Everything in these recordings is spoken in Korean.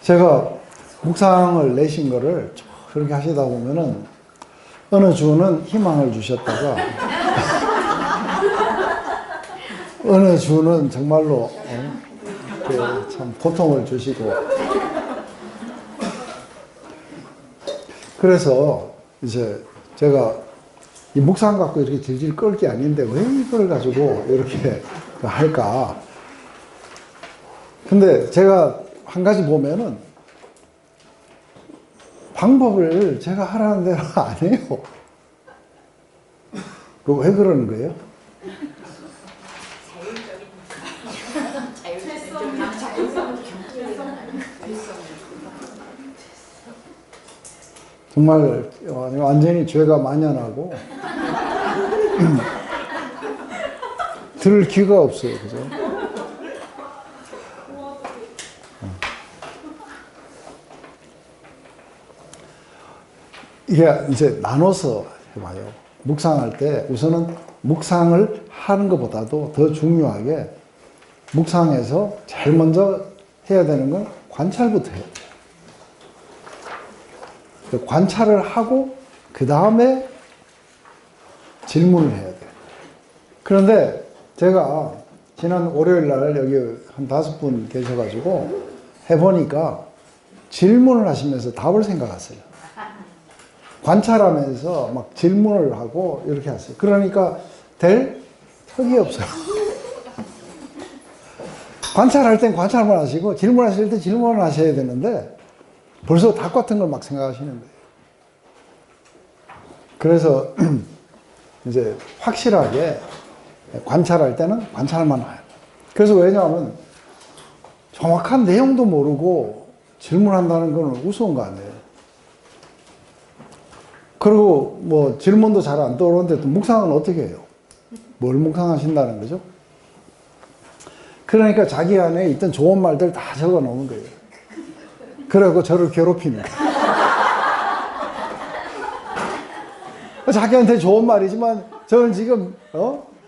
제가 묵상을 내신 거를 그렇게 하시다 보면은 어느 주는 희망을 주셨다가 어느 주는 정말로 참 고통을 주시고, 그래서 이제 제가 이 묵상 갖고 이렇게 질질 끌 게 아닌데 왜 이걸 가지고 이렇게 할까? 근데 제가 한 가지 보면은 방법을 제가 하라는 대로 안 해요. 그거 왜 그러는 거예요? 정말 완전히 죄가 만연하고 들을 귀가 없어요. 그죠? 이게 이제 나눠서 해봐요. 묵상할 때 우선은 묵상을 하는 것보다도 더 중요하게 묵상에서 제일 먼저 해야 되는 건 관찰부터 해야 돼요. 관찰을 하고 그 다음에 질문을 해야 돼요. 그런데 제가 지난 월요일 날 여기 한 5분 계셔가지고 해보니까 질문을 하시면서 답을 생각하세요. 관찰하면서 막 질문을 하고 이렇게 하세요. 그러니까 될 턱이 없어요. 관찰할 땐 관찰만 하시고 질문하실 때 질문을 하셔야 되는데 벌써 답 같은 걸 막 생각하시는 거예요. 그래서 이제 확실하게 관찰할 때는 관찰만 해요. 그래서 왜냐하면 정확한 내용도 모르고 질문한다는 건 우스운 거 아니에요. 그리고 뭐 질문도 잘 안 떠오르는데 또 묵상은 어떻게 해요? 뭘 묵상하신다는 거죠? 그러니까 자기 안에 있던 좋은 말들 다 적어 놓은 거예요. 그러고 저를 괴롭히는 거예요. 자기한테 좋은 말이지만 저는 지금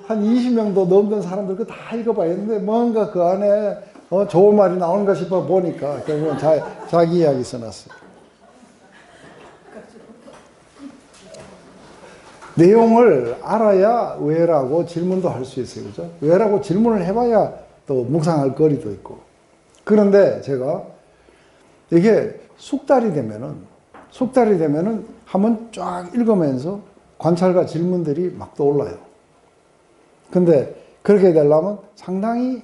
한 20명도 넘는 사람들 그 다 읽어봐야했는데 뭔가 그 안에 좋은 말이 나오는가 싶어 보니까 결국은 자기 이야기 써놨어요. 내용을 알아야 왜라고 질문도 할 수 있어요. 그죠? 왜라고 질문을 해봐야 또 묵상할 거리도 있고. 그런데 제가 이게 숙달이 되면은 한번 쫙 읽으면서 관찰과 질문들이 막 떠올라요. 근데 그렇게 되려면 상당히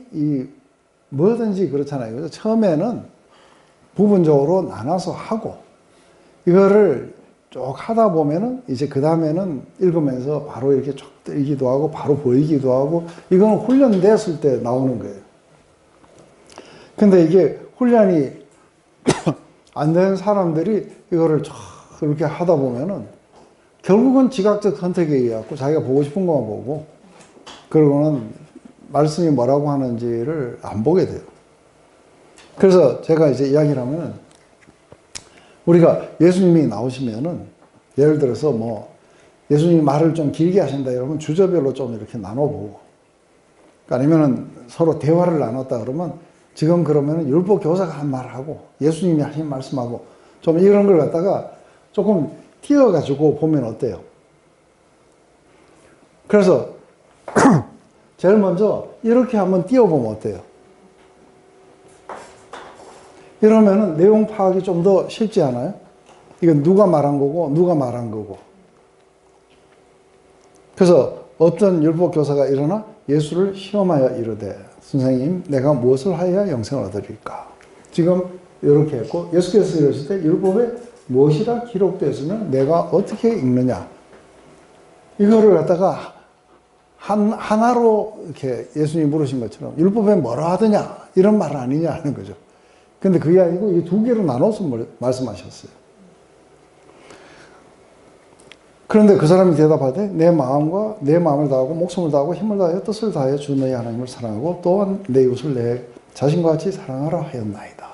뭐든지 그렇잖아요. 그래서 처음에는 부분적으로 나눠서 하고 이거를 쭉 하다 보면은 이제 그 다음에는 읽으면서 바로 이렇게 쭉 뜨기도 하고 바로 보이기도 하고 이건 훈련됐을 때 나오는 거예요. 근데 이게 훈련이 안 되는 사람들이 이거를 쭉 이렇게 하다 보면은 결국은 지각적 선택에 의해 갖고 자기가 보고 싶은 것만 보고 그러고는 말씀이 뭐라고 하는지를 안 보게 돼요. 그래서 제가 이제 이야기를 하면은 우리가 예수님이 나오시면은 예를 들어서 뭐 예수님이 말을 좀 길게 하신다 이러면 주저별로 좀 이렇게 나눠보고 아니면은 서로 대화를 나눴다 그러면 지금 그러면은 율법 교사가 한 말하고 예수님이 하신 말씀하고 좀 이런 걸 갖다가 조금 띄어가지고 보면 어때요? 그래서 제일 먼저 이렇게 한번 띄워보면 어때요? 이러면은 내용 파악이 좀 더 쉽지 않아요? 이건 누가 말한 거고 누가 말한 거고. 그래서 어떤 율법 교사가 일어나 예수를 시험하여 이르되 선생님 내가 무엇을 하여야 영생을 얻으리까? 지금 이렇게 했고 예수께서 이러실 때 율법에 무엇이라 기록되었으면 내가 어떻게 읽느냐? 이거를 갖다가 하나로 이렇게 예수님이 물으신 것처럼 율법에 뭐라 하더냐? 이런 말 아니냐 하는 거죠. 근데 그게 아니고 이 두 개로 나눠서 말씀하셨어요. 그런데 그 사람이 대답하되 내 마음을 다하고 목숨을 다하고 힘을 다하여 뜻을 다하여 주 너희 하나님을 사랑하고 또한 내 이웃을 내 자신과 같이 사랑하라 하였나이다.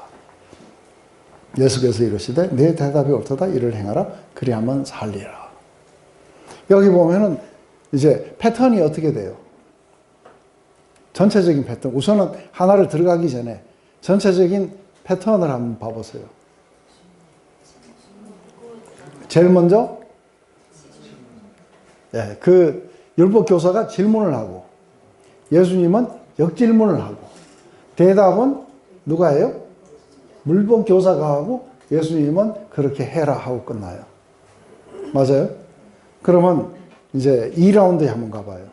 예수께서 이르시되 내 대답이 옳도다 이를 행하라 그리하면 살리라. 여기 보면은 이제 패턴이 어떻게 돼요? 전체적인 패턴. 우선은 하나를 들어가기 전에 전체적인 패턴을 한번 봐보세요. 제일 먼저 그 율법 교사가 질문을 하고 예수님은 역질문을 하고 대답은 누가 해요? 율법 교사가 하고 예수님은 그렇게 해라 하고 끝나요. 맞아요? 그러면 이제 2라운드에 한번 가봐요.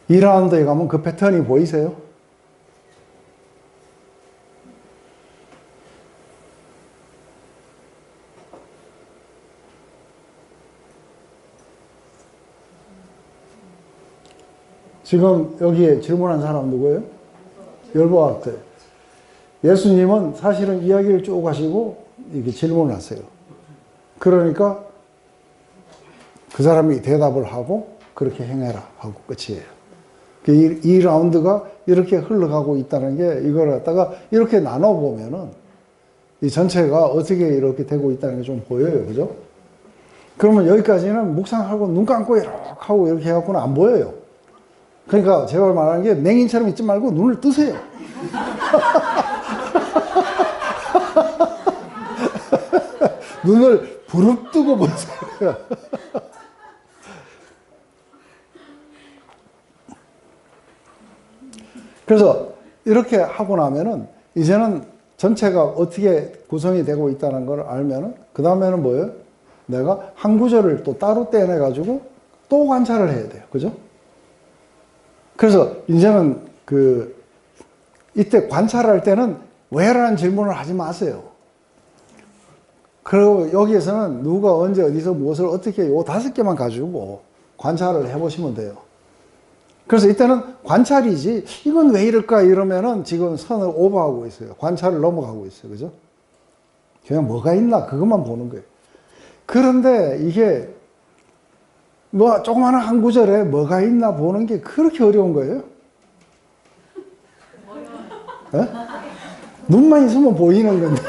2라운드에 가면 그 패턴이 보이세요? 지금 여기에 질문한 사람 누구예요? 율법학자. 예수님은 사실은 이야기를 쭉 하시고 이렇게 질문을 하세요. 그러니까 그 사람이 대답을 하고 그렇게 행해라 하고 끝이에요. 이 라운드가 이렇게 흘러가고 있다는 게 이걸 갖다가 이렇게 나눠보면은 이 전체가 어떻게 이렇게 되고 있다는 게 좀 보여요. 그죠? 그러면 여기까지는 묵상하고 눈 감고 이렇게 하고 이렇게 해갖고는 안 보여요. 그러니까 제가 말하는 게 맹인처럼 있지 말고 눈을 뜨세요. 눈을 부릅뜨고 보세요. 그래서 이렇게 하고 나면은 이제는 전체가 어떻게 구성이 되고 있다는 걸 알면은 그 다음에는 뭐예요? 내가 한 구절을 또 따로 떼내 가지고 또 관찰을 해야 돼요. 그죠? 그래서 이제는 이때 관찰할 때는 왜라는 질문을 하지 마세요. 그리고 여기에서는 누가 언제 어디서 무엇을 어떻게 요 5개만 가지고 관찰을 해보시면 돼요. 그래서 이때는 관찰이지 이건 왜 이럴까 이러면은 지금 선을 오버하고 있어요. 관찰을 넘어가고 있어요. 그죠? 그냥 뭐가 있나 그것만 보는 거예요. 그런데 이게 뭐 조그마한 한 구절에 뭐가 있나 보는 게 그렇게 어려운 거예요? 네? 눈만 있으면 보이는 건데.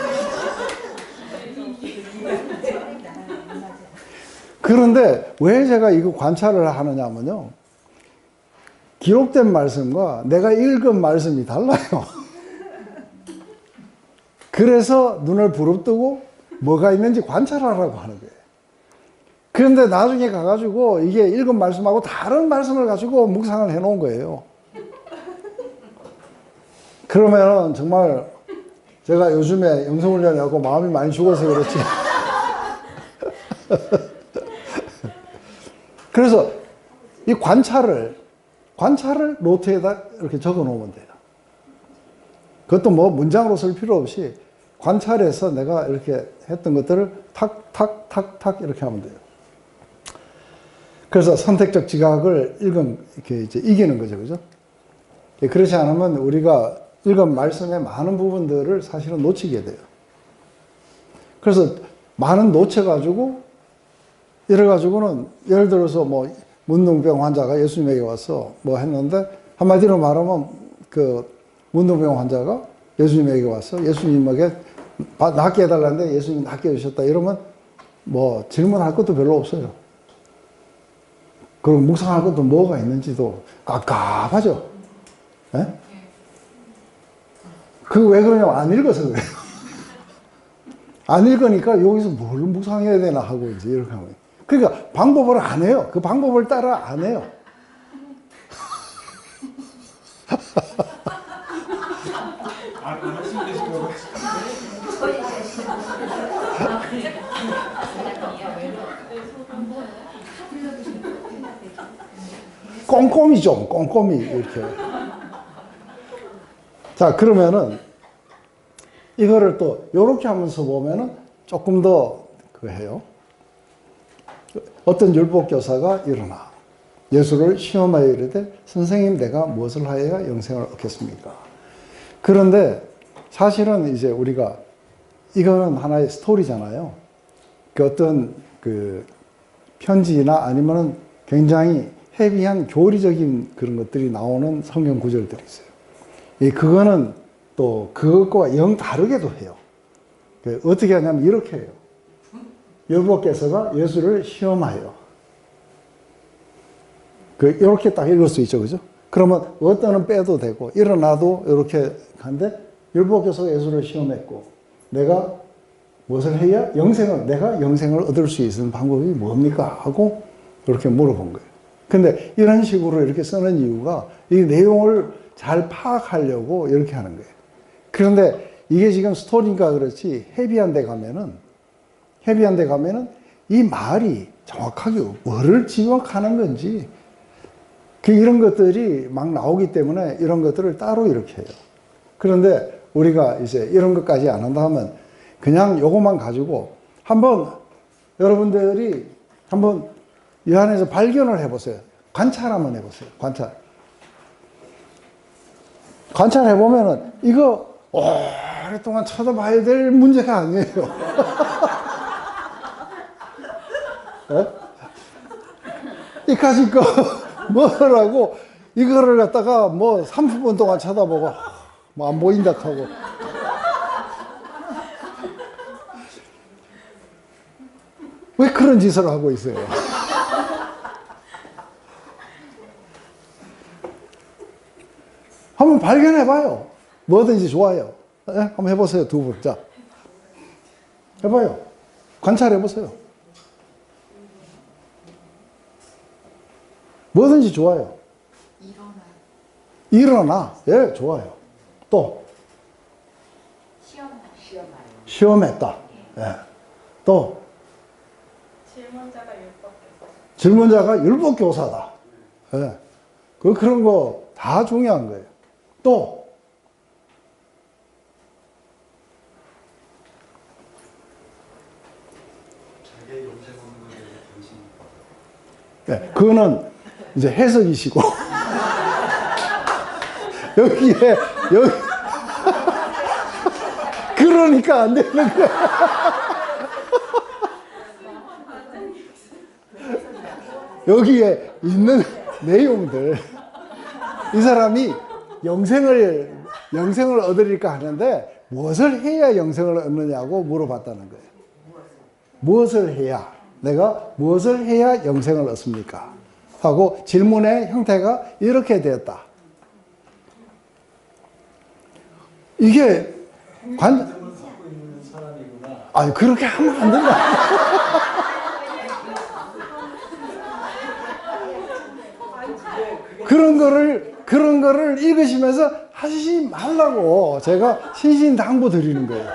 그런데 왜 제가 이거 관찰을 하느냐면요. 기록된 말씀과 내가 읽은 말씀이 달라요. 그래서 눈을 부릅뜨고 뭐가 있는지 관찰하라고 하는 거예요. 그런데 나중에 가가지고 이게 읽은 말씀하고 다른 말씀을 가지고 묵상을 해 놓은 거예요. 그러면 정말 제가 요즘에 영성훈련하고 마음이 많이 죽어서 그렇지. 그래서 이 관찰을 노트에다 이렇게 적어 놓으면 돼요. 그것도 뭐 문장으로 쓸 필요 없이 관찰해서 내가 이렇게 했던 것들을 탁 이렇게 하면 돼요. 그래서 선택적 지각을 이렇게 이제 이기는 거죠. 그죠? 그렇지 않으면 우리가 읽은 말씀의 많은 부분들을 사실은 놓치게 돼요. 그래서 많은 놓쳐가지고 이래가지고는 예를 들어서 뭐 문둥병 환자가 예수님에게 와서 뭐 했는데 한마디로 말하면 그 문둥병 환자가 예수님에게 와서 예수님에게 낫게 해달라는데 예수님이 낫게 해주셨다 이러면 뭐 질문할 것도 별로 없어요. 그리고 묵상할 것도 뭐가 있는지도 깝깝하죠. 예? 그 왜 그러냐면 안 읽어서 그래요. 안 읽으니까 여기서 뭘 묵상해야 되나 하고 이제 이렇게 하면. 그러니까 방법을 안 해요. 그 방법을 따라 안 해요. 꼼꼼히 좀, 꼼꼼히 이렇게. 자, 그러면은 이거를 또 요렇게 하면서 보면은 조금 더 해요. 어떤 율법교사가 일어나 예수를 시험하여 이르되 선생님 내가 무엇을 하여야 영생을 얻겠습니까? 그런데 사실은 이제 우리가 이거는 하나의 스토리잖아요. 그 어떤 그 편지나 아니면은 굉장히 헤비한 교리적인 그런 것들이 나오는 성경 구절들이 있어요. 그거는 또 그것과 영 다르게도 해요. 어떻게 하냐면 이렇게 해요. 율법교사가 예수를 시험하여. 이렇게 딱 읽을 수 있죠. 그죠? 그러면 어떤은 빼도 되고 일어나도 이렇게 하는데 율법교사가 예수를 시험했고 내가 무엇을 해야 내가 영생을 얻을 수 있는 방법이 뭡니까? 하고 이렇게 물어본 거예요. 근데 이런 식으로 이렇게 쓰는 이유가 이 내용을 잘 파악하려고 이렇게 하는 거예요. 그런데 이게 지금 스토리니까 그렇지 헤비한 데 가면은 이 말이 정확하게 뭐를 지목하는 건지 이런 것들이 막 나오기 때문에 이런 것들을 따로 이렇게 해요. 그런데 우리가 이제 이런 것까지 안 한다 하면 그냥 요것만 가지고 한번 여러분들이 한번 이 안에서 발견을 해보세요. 관찰 한번 해보세요. 관찰해보면은 이거 오랫동안 쳐다봐야 될 문제가 아니에요. 이까짓 거 뭐라고 이거를 갖다가 뭐 30분 동안 쳐다보고 뭐 안 보인다 하고 왜 그런 짓을 하고 있어요? 한번 발견해봐요. 뭐든지 좋아요. 한번 해보세요. 두 분. 자, 해봐요. 관찰해보세요. 뭐든지 좋아요. 일어나. 예, 좋아요. 또 시험했다. 예. 또 질문자가 율법교사다. 예. 그런 거 다 중요한 거예요. 또 네, 그거는 이제 해석이시고 여기 그러니까 안 되는 거야. 여기에 있는 내용들 이 사람이 영생을 얻으리까 하는데 무엇을 해야 영생을 얻느냐고 물어봤다는 거예요. 무엇을 해야 내가 무엇을 해야 영생을 얻습니까? 하고 질문의 형태가 이렇게 되었다. 이게 아니 그렇게 하면 안 된다. 그런 거를 읽으시면서 하시지 말라고 제가 신신당부 드리는 거예요.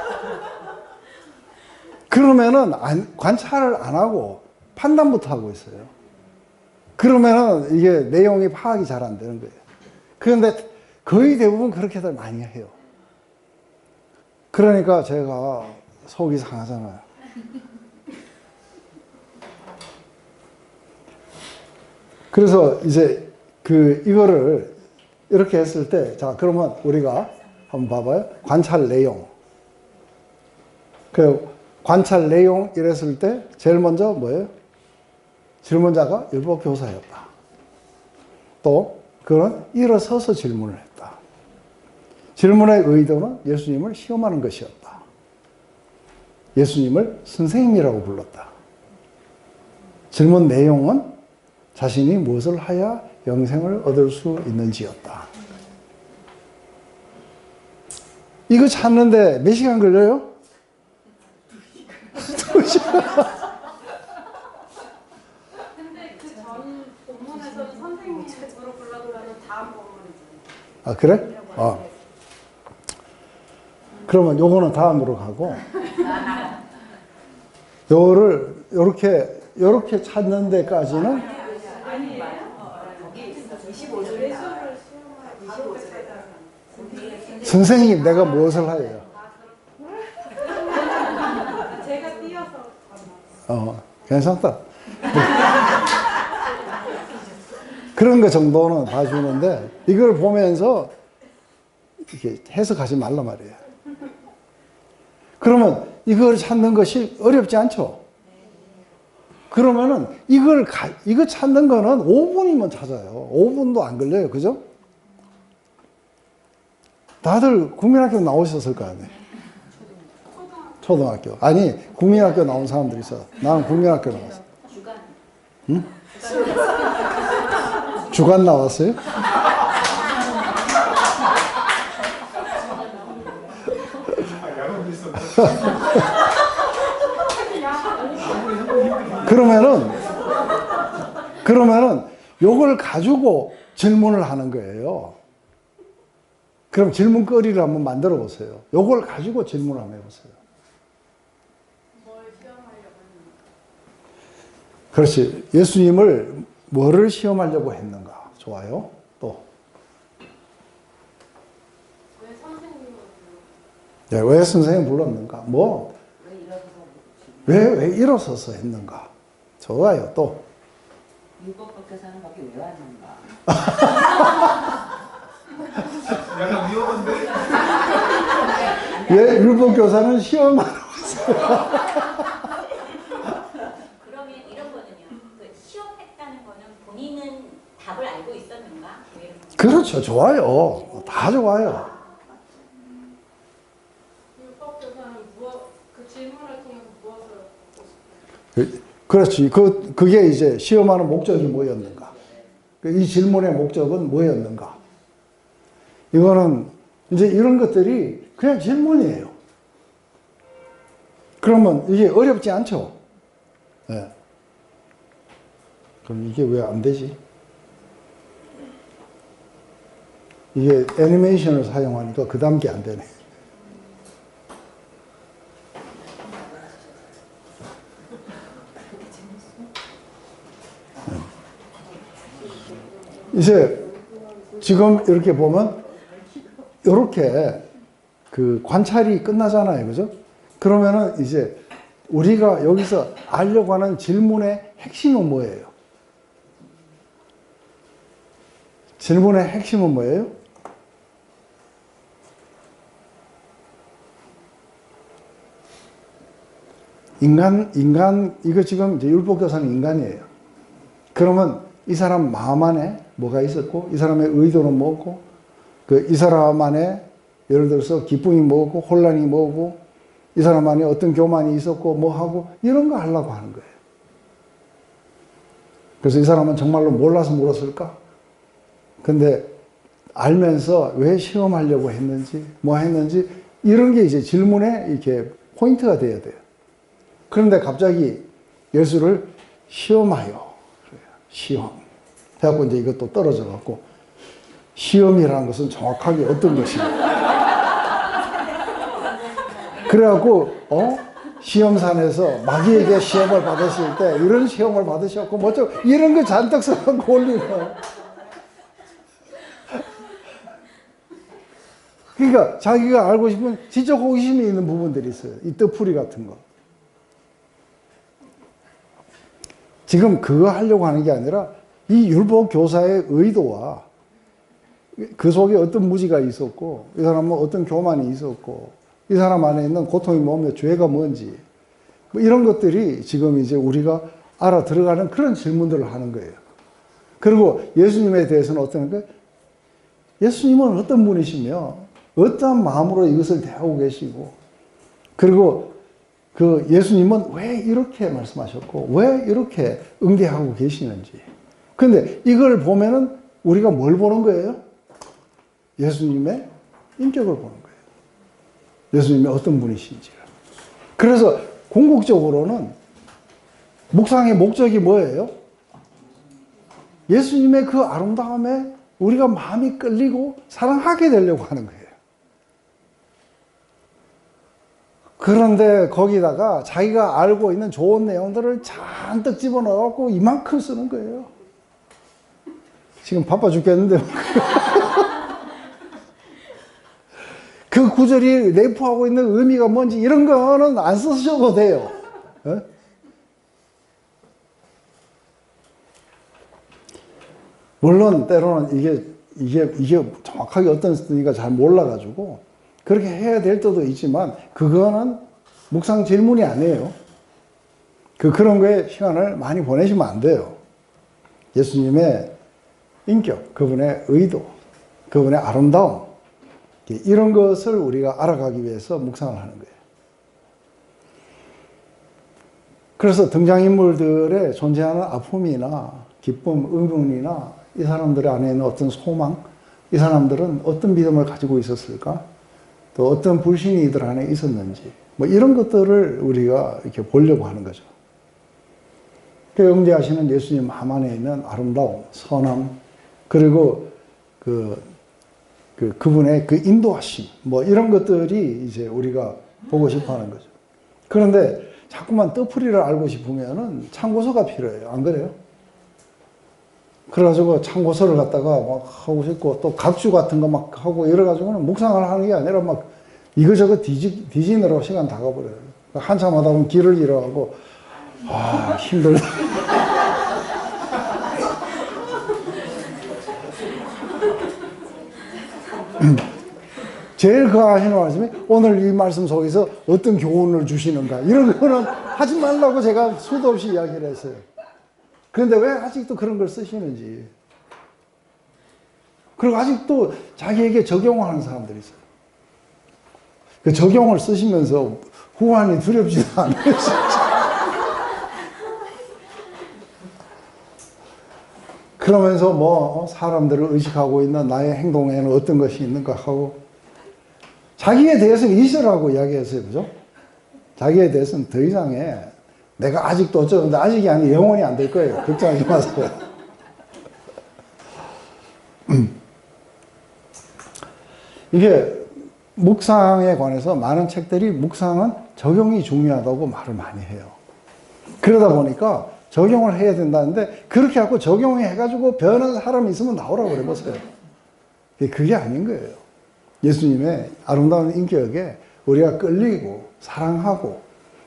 그러면은 관찰을 안 하고 판단부터 하고 있어요. 그러면은 이게 내용이 파악이 잘 안 되는 거예요. 그런데 거의 대부분 그렇게들 많이 해요. 그러니까 제가 속이 상하잖아요. 그래서 이제 이거를 이렇게 했을 때, 자, 그러면 우리가 한번 봐봐요. 관찰 내용. 관찰 내용 이랬을 때, 제일 먼저 뭐예요? 질문자가 율법교사였다. 또, 그는 일어서서 질문을 했다. 질문의 의도는 예수님을 시험하는 것이었다. 예수님을 선생님이라고 불렀다. 질문 내용은 자신이 무엇을 하여 영생을 얻을 수 있는지였다. 이거 찾는데 몇 시간 걸려요? 2시간. 근데 그 전 본문에서는 선생님으로 불러달라는 다음 본문이죠. 아, 그래? 그러면 요거는 다음으로 가고, 요거를 요렇게 찾는 데까지는 선생님, 내가 무엇을 하여요? 제가 띄어서. 괜찮다. 그런 거 정도는 봐주는데, 이걸 보면서 이렇게 해석하지 말란 말이에요. 그러면 이걸 찾는 것이 어렵지 않죠? 그러면은 이거 찾는 거는 5분이면 찾아요. 5분도 안 걸려요. 그죠? 다들 국민학교 나오셨을 거 아니에요? 초등학교. 아니, 국민학교 나온 사람들이 있어. 나는 국민학교 나왔어. 주간. 응? 주간 나왔어요? 그러면은 요걸 가지고 질문을 하는 거예요. 그럼 질문거리를 한번 만들어 보세요. 요걸 가지고 질문을 한번 해보세요. 뭘 시험하려고 했는가? 그렇지. 예수님을 뭐를 시험하려고 했는가? 좋아요. 또. 왜 선생님을 네, 왜 선생님 불렀는가? 뭐? 왜 일어서서 했는가? 좋아요. 또. 율법학교사는 거기 왜 왔는가? 약간 위험한데? 왜 율법교사는 시험하러 그러면 이런 거는요. 그 시험했다는 거는 본인은 답을 알고 있었는가? 뭐 이런 거. 그렇죠. 좋아요. 다 좋아요. 율법교사는 그 질문을 통해서 무엇을 그렇지. 그게 이제 시험하는 목적이 뭐였는가? 이 질문의 목적은 뭐였는가? 이거는 이제 이런 것들이 그냥 질문이에요. 그러면 이게 어렵지 않죠? 네. 그럼 이게 왜 안 되지? 이게 애니메이션을 사용하니까 그 다음 게 안 되네. 이제 지금 이렇게 보면 이렇게 그 관찰이 끝나잖아요. 그죠? 그러면은 이제 우리가 여기서 알려고 하는 질문의 핵심은 뭐예요? 질문의 핵심은 뭐예요? 이거 지금 이제 율법교사는 인간이에요. 그러면 이 사람 마음 안에 뭐가 있었고, 이 사람의 의도는 뭐고, 이 사람 안에 예를 들어서 기쁨이 뭐고, 혼란이 뭐고, 이 사람 안에 어떤 교만이 있었고, 뭐 하고, 이런 거 하려고 하는 거예요. 그래서 이 사람은 정말로 몰라서 물었을까? 근데 알면서 왜 시험하려고 했는지, 뭐 했는지, 이런 게 이제 질문에 이렇게 포인트가 돼야 돼요. 그런데 갑자기 예수를 시험하여. 시험. 해갖고 이제 이것도 떨어져 갖고, 시험이라는 것은 정확하게 어떤 것인가. 그래갖고, 시험산에서 마귀에게 시험을 받으실 때, 이런 시험을 받으셨고, 뭐죠? 이런 거 잔뜩 써갖고 올리는. 그러니까 자기가 알고 싶은 진짜 호기심이 있는 부분들이 있어요. 이 뜻풀이 같은 거. 지금 그거 하려고 하는 게 아니라 이 율법 교사의 의도와 그 속에 어떤 무지가 있었고, 이 사람은 어떤 교만이 있었고, 이 사람 안에 있는 고통이 뭐며 죄가 뭔지, 뭐 이런 것들이 지금 이제 우리가 알아 들어가는 그런 질문들을 하는 거예요. 그리고 예수님에 대해서는 어떤 거? 예수님은 어떤 분이시며, 어떠한 마음으로 이것을 대하고 계시고, 그리고 그 예수님은 왜 이렇게 말씀하셨고, 왜 이렇게 응대하고 계시는지. 근데 이걸 보면은 우리가 뭘 보는 거예요? 예수님의 인격을 보는 거예요. 예수님이 어떤 분이신지를. 그래서 궁극적으로는 묵상의 목적이 뭐예요? 예수님의 그 아름다움에 우리가 마음이 끌리고 사랑하게 되려고 하는 거예요. 그런데 거기다가 자기가 알고 있는 좋은 내용들을 잔뜩 집어넣어갖고 이만큼 쓰는 거예요. 지금 바빠 죽겠는데. 그 구절이 내포하고 있는 의미가 뭔지 이런 거는 안 쓰셔도 돼요. 어? 물론 때로는 이게 정확하게 어떤 뜻인가 잘 몰라가지고 그렇게 해야 될 때도 있지만 그거는 묵상 질문이 아니에요. 그런 거에 시간을 많이 보내시면 안 돼요. 예수님의 인격, 그분의 의도, 그분의 아름다움, 이런 것을 우리가 알아가기 위해서 묵상을 하는 거예요. 그래서 등장인물들의 존재하는 아픔이나 기쁨, 의문이나 이 사람들 안에 있는 어떤 소망, 이 사람들은 어떤 믿음을 가지고 있었을까? 또 어떤 불신이 이들 안에 있었는지, 뭐 이런 것들을 우리가 이렇게 보려고 하는 거죠. 그 영대하시는 예수님 마음 안에 있는 아름다움, 선함, 그리고 그분의 그 인도하심, 뭐 이런 것들이 이제 우리가 보고 싶어 하는 거죠. 그런데 자꾸만 뜻풀이를 알고 싶으면은 참고서가 필요해요. 안 그래요? 그래가지고 참고서를 갖다가 막 하고 싶고 또 각주 같은 거 막 하고 이래가지고는 묵상을 하는 게 아니라 막 이거저거 뒤지느라고 시간 다 가버려요. 한참 하다 보면 길을 잃어가고, 아, 힘들다. 제일 그 하시는 말씀이 오늘 이 말씀 속에서 어떤 교훈을 주시는가 이런 거는 하지 말라고 제가 수도 없이 이야기를 했어요. 그런데 왜 아직도 그런 걸 쓰시는지. 그리고 아직도 자기에게 적용하는 사람들이 있어요. 그 적용을 쓰시면서 후환이 두렵지도 않아요. 그러면서 뭐 사람들을 의식하고 있는 나의 행동에는 어떤 것이 있는가 하고 자기에 대해서는 있으라고 이야기했어요. 그죠? 자기에 대해서는 더 이상의 내가 아직도 어쩌는데 아직이 아니고 영원히 안 될 거예요. 걱정하지 마세요. 이게 묵상에 관해서 많은 책들이 묵상은 적용이 중요하다고 말을 많이 해요. 그러다 보니까 적용을 해야 된다는데 그렇게 하고 적용해가지고 변한 사람이 있으면 나오라고 그래보세요. 그게 아닌 거예요. 예수님의 아름다운 인격에 우리가 끌리고 사랑하고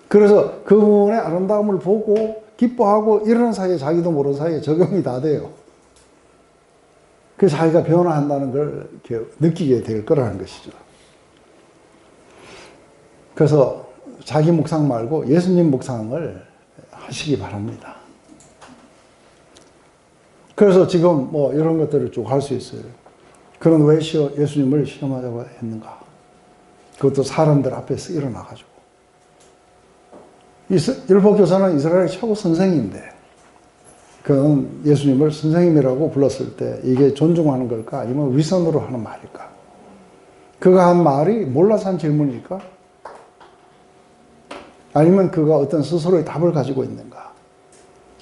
그래서 그분의 아름다움을 보고 기뻐하고 이러는 사이에 자기도 모르는 사이에 적용이 다 돼요. 그 자기가 변화한다는 걸 이렇게 느끼게 될 거라는 것이죠. 그래서 자기 묵상 말고 예수님 묵상을 하시기 바랍니다. 그래서 지금 뭐 이런 것들을 쭉 할 수 있어요. 그런 왜 예수님을 시험하자고 했는가? 그것도 사람들 앞에서 일어나가지고. 율법교사는 이스라엘의 최고 선생인데, 그는 예수님을 선생님이라고 불렀을 때 이게 존중하는 걸까? 아니면 위선으로 하는 말일까? 그가 한 말이 몰라서 한 질문일까? 아니면 그가 어떤 스스로의 답을 가지고 있는가?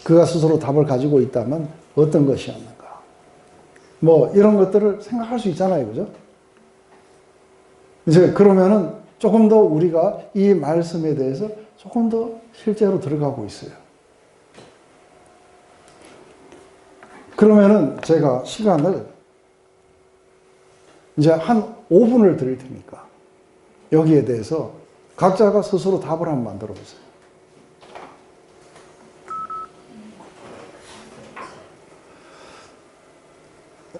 그가 스스로 답을 가지고 있다면 어떤 것이었는가? 뭐 이런 것들을 생각할 수 있잖아요. 그죠? 이제 그러면은 조금 더 우리가 이 말씀에 대해서 조금 더 실제로 들어가고 있어요. 그러면은 제가 시간을 이제 한 5분을 드릴 테니까 여기에 대해서 각자가 스스로 답을 한번 만들어 보세요.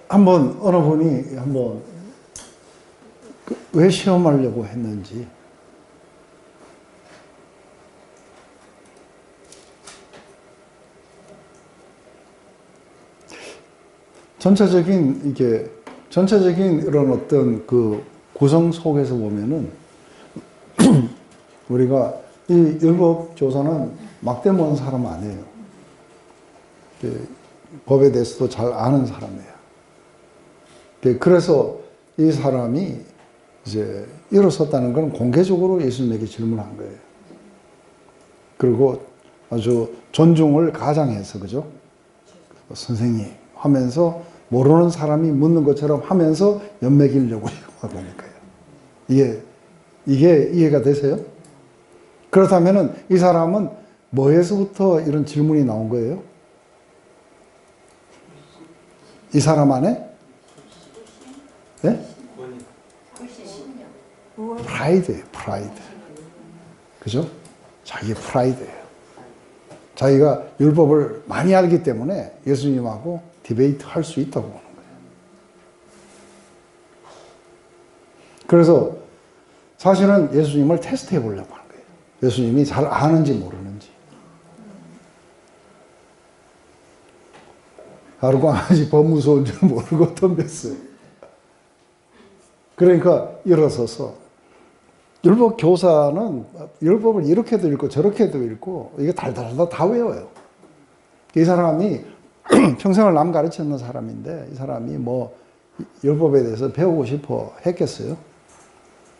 한번 어느 분이 한번 왜 시험하려고 했는지 전체적인 이런 어떤 그 구성 속에서 보면은 우리가 이 율법교사는 막대모는 사람 아니에요. 법에 대해서도 잘 아는 사람이에요. 그래서 이 사람이 이제 일어섰다는 건 공개적으로 예수님에게 질문한 거예요. 그리고 아주 존중을 가장해서, 그죠? 선생님 하면서 모르는 사람이 묻는 것처럼 하면서 연맥이려고 하고 하니까요. 이게 이해가 되세요? 그렇다면은 이 사람은 뭐에서부터 이런 질문이 나온 거예요? 이 사람 안에? 네? 프라이드예요, 프라이드. 그죠? 자기 프라이드예요. 자기가 율법을 많이 알기 때문에 예수님하고 디베이트 할 수 있다고 보는 거예요. 그래서 사실은 예수님을 테스트해 보려고 하는 거예요. 예수님이 잘 아는지 모르는지. 하루광아지 법무소인 줄 모르고 덤볐어요. 그러니까 일어서서 율법 교사는 율법을 이렇게도 읽고 저렇게도 읽고 이게 달달달 다 외워요. 이 사람이 평생을 남 가르치는 사람인데 이 사람이 뭐 율법에 대해서 배우고 싶어 했겠어요?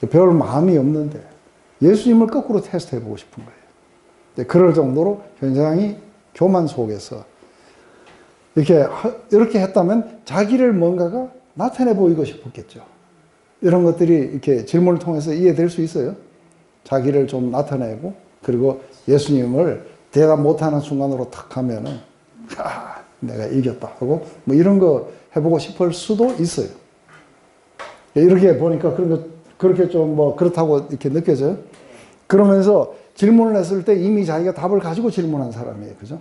배울 마음이 없는데 예수님을 거꾸로 테스트해 보고 싶은 거예요. 그럴 정도로 굉장히 교만 속에서 이렇게 했다면 자기를 뭔가가 나타내 보이고 싶었겠죠. 이런 것들이 이렇게 질문을 통해서 이해될 수 있어요. 자기를 좀 나타내고, 그리고 예수님을 대답 못하는 순간으로 탁 하면은, 내가 이겼다 하고, 뭐 이런 거 해보고 싶을 수도 있어요. 이렇게 보니까 그렇게 좀 뭐 그렇다고 이렇게 느껴져요. 그러면서 질문을 했을 때 이미 자기가 답을 가지고 질문한 사람이에요. 그죠?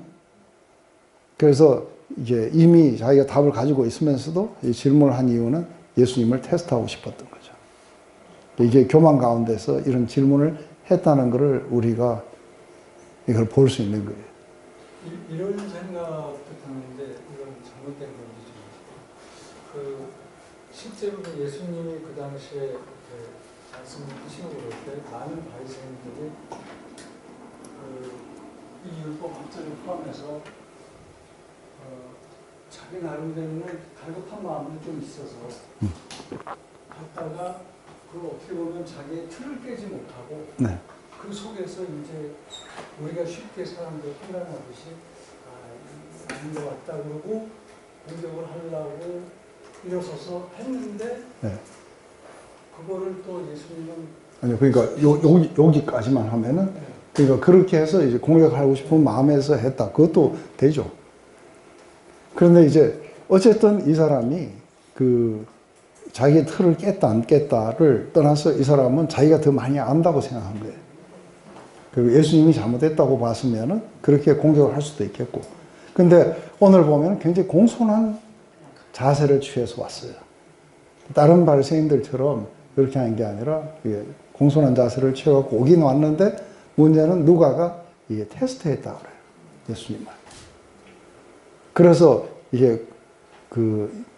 그래서 이게 이미 자기가 답을 가지고 있으면서도 이 질문을 한 이유는 예수님을 테스트하고 싶었던 거죠. 이게 교만 가운데서 이런 질문을 했다는 것을 우리가 이걸 볼 수 있는 거예요. 이런 생각도 드는데 이건 잘못된 건지 좀 실제로 예수님이 그 당시에 말씀을 하시고 그럴 때 많은 바리새인들이 이 율법 학자를 포함해서 자기 나름대로는 갈급한 마음이 좀 있어서 갔다가 그걸 어떻게 보면 자기의 틀을 깨지 못하고 네. 그 속에서 이제 우리가 쉽게 사람들 판단하듯이 아닌 것 같다 그러고 공격을 하려고 일어서서 했는데 네. 그거를 또 예수님은 아니요, 그러니까 여기까지만 하면은, 그러니까 그렇게 해서 이제 공격하고 싶은 마음에서 했다. 그것도 되죠. 그런데 이제 어쨌든 이 사람이 자기의 틀을 깼다 안 깼다를 떠나서 이 사람은 자기가 더 많이 안다고 생각한 거예요. 그리고 예수님이 잘못했다고 봤으면은 그렇게 공격을 할 수도 있겠고. 근데 오늘 보면 굉장히 공손한 자세를 취해서 왔어요. 다른 바리새인들처럼 그렇게 하는 게 아니라 공손한 자세를 취해갖고 오긴 왔는데, 문제는 누가가 이게 테스트했다 그래요. 예수님을. 그래서 이게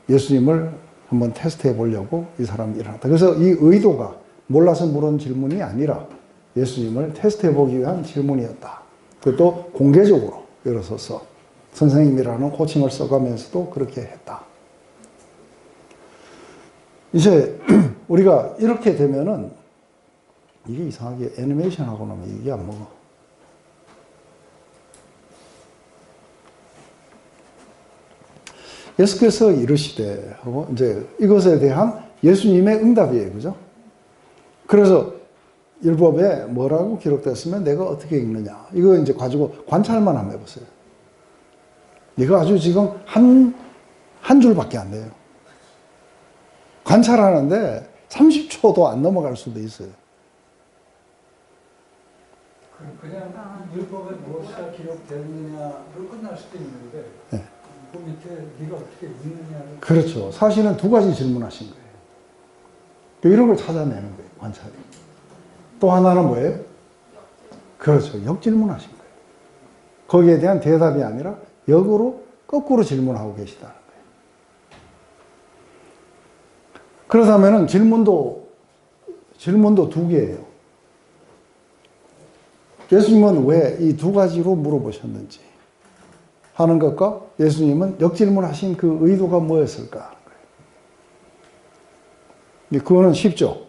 예수님을 한번 테스트해 보려고 이 사람이 일어났다. 그래서 이 의도가 몰라서 물은 질문이 아니라 예수님을 테스트해 보기 위한 질문이었다. 그것도 공개적으로 일어서서 선생님이라는 호칭을 써가면서도 그렇게 했다. 이제 우리가 이렇게 되면은 이게 이상하게 애니메이션하고 나면 이게 안 먹어. 예수께서 이르시되 하고 이제 이것에 대한 예수님의 응답이에요. 그죠? 그래서 율법에 뭐라고 기록됐으면 내가 어떻게 읽느냐. 이거 이제 가지고 관찰만 한번 해보세요. 이거 아주 지금 한 줄밖에 안 돼요. 관찰하는데 30초도 안 넘어갈 수도 있어요. 그냥 율법에 무엇이 기록되느냐로 끝날 수도 있는데 네. 그 밑에 네가 어떻게 읽느냐를 그렇죠. 사실은 두 가지 질문하신 거예요. 이런 걸 찾아내는 거예요. 관찰이. 또 하나는 뭐예요? 그렇죠. 역질문하신 거예요. 거기에 대한 대답이 아니라 역으로 거꾸로 질문하고 계시다는 거예요. 그렇다면 질문도 두 개예요. 예수님은 왜 이 두 가지로 물어보셨는지 하는 것과 예수님은 역질문하신 그 의도가 뭐였을까 하는 거예요. 그거는 쉽죠.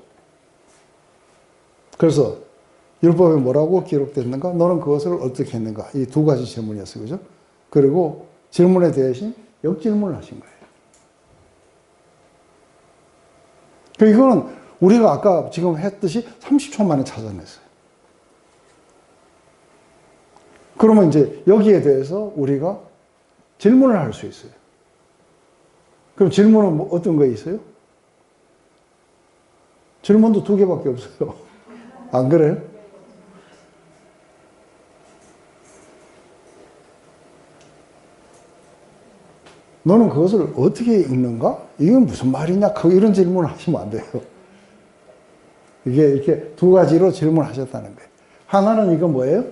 그래서 율법에 뭐라고 기록됐는가? 너는 그것을 어떻게 했는가? 이 두 가지 질문이었어요. 그죠? 그리고 질문에 대신 역질문을 하신 거예요. 이거는 우리가 아까 지금 했듯이 30초 만에 찾아냈어요. 그러면 이제 여기에 대해서 우리가 질문을 할 수 있어요. 그럼 질문은 뭐 어떤 거 있어요? 질문도 두 개밖에 없어요. 안 그래요? 너는 그것을 어떻게 읽는가? 이건 무슨 말이냐? 이런 질문을 하시면 안 돼요. 이게 이렇게 두 가지로 질문하셨다는 거예요. 하나는 이건 뭐예요?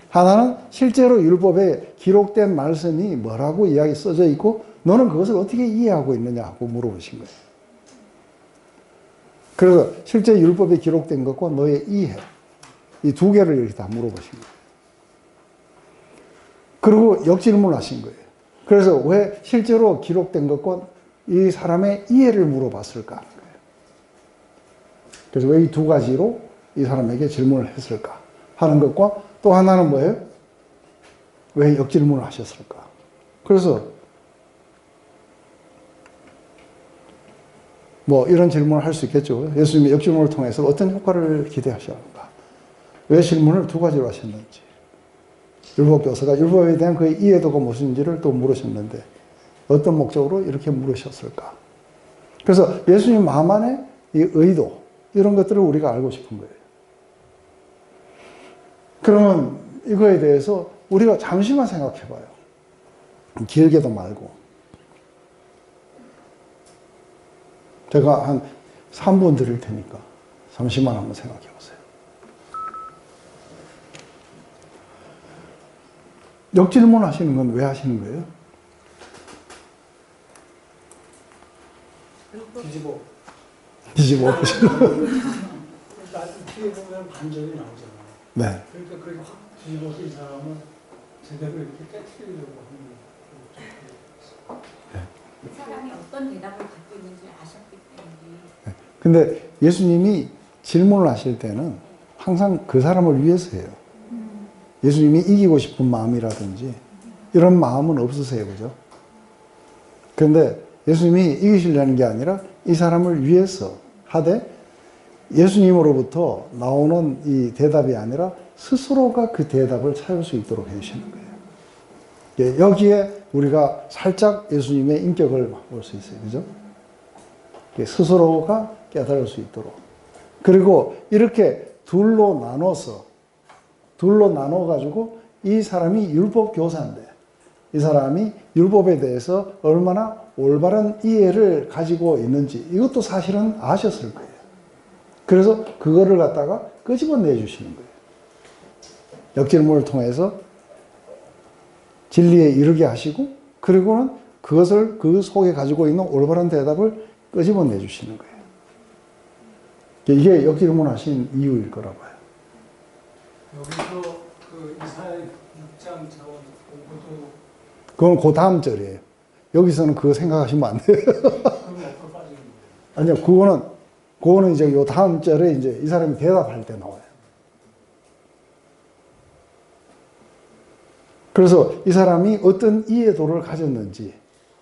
하나는 실제로 율법에 기록된 말씀이 뭐라고 이야기 써져 있고 너는 그것을 어떻게 이해하고 있느냐 하고 물어보신 거예요. 그래서 실제 율법에 기록된 것과 너의 이해, 이 두 개를 이렇게 다 물어보신 거예요. 그리고 역질문을 하신 거예요. 그래서 왜 실제로 기록된 것과 이 사람의 이해를 물어봤을까 하는 거예요. 그래서 왜 이 두 가지로 이 사람에게 질문을 했을까 하는 것과 또 하나는 뭐예요? 왜 역질문을 하셨을까? 그래서 뭐 이런 질문을 할 수 있겠죠. 예수님이 역질문을 통해서 어떤 효과를 기대하셨는가? 왜 질문을 두 가지로 하셨는지. 율법 교사가 율법에 대한 그의 이해도가 무엇인지를 또 물으셨는데 어떤 목적으로 이렇게 물으셨을까? 그래서 예수님 마음 안에 이 의도 이런 것들을 우리가 알고 싶은 거예요. 그러면 이거에 대해서 우리가 잠시만 생각해 봐요. 길게도 말고. 제가 한 3분 드릴 테니까 잠시만 한번 생각해 보세요. 역질문 하시는 건 왜 하시는 거예요? 뒤집어 보시는 거예요. 뒤에 보면 반전이 나오잖아요. 네. 그러니까 그렇게 확 뒤집어서 이 사람은 제대로 이렇게 깨트리려고 하는 거예요. 이 사람이 어떤 대답을 갖고 있는지 아셨기 때문에. 근데 예수님이 질문을 하실 때는 항상 그 사람을 위해서 해요. 예수님이 이기고 싶은 마음이라든지 이런 마음은 없으세요. 그죠? 그런데 예수님이 이기시려는 게 아니라 이 사람을 위해서 하되 예수님으로부터 나오는 이 대답이 아니라 스스로가 그 대답을 찾을 수 있도록 해주시는 거예요. 예, 여기에 우리가 살짝 예수님의 인격을 볼 수 있어요. 그죠? 예, 스스로가 깨달을 수 있도록. 그리고 이렇게 둘로 나눠가지고 이 사람이 율법 교사인데 이 사람이 율법에 대해서 얼마나 올바른 이해를 가지고 있는지 이것도 사실은 아셨을 거예요. 그래서 그거를 갖다가 끄집어내 주시는 거예요. 역질문을 통해서 진리에 이르게 하시고 그리고는 그것을 그 속에 가지고 있는 올바른 대답을 끄집어내 주시는 거예요. 이게 역질문 하신 이유일 거라 봐요. 여기서 그 이사야 6장 차원 공부도 그건 그 다음 절이에요. 여기서는 그거 생각하시면 안 돼요. 그럼 어디로 빠지는 거예요? 아니요, 그거는 이제 요 다음 절에 이제 이 사람이 대답할 때 나와요. 그래서 이 사람이 어떤 이해도를 가졌는지,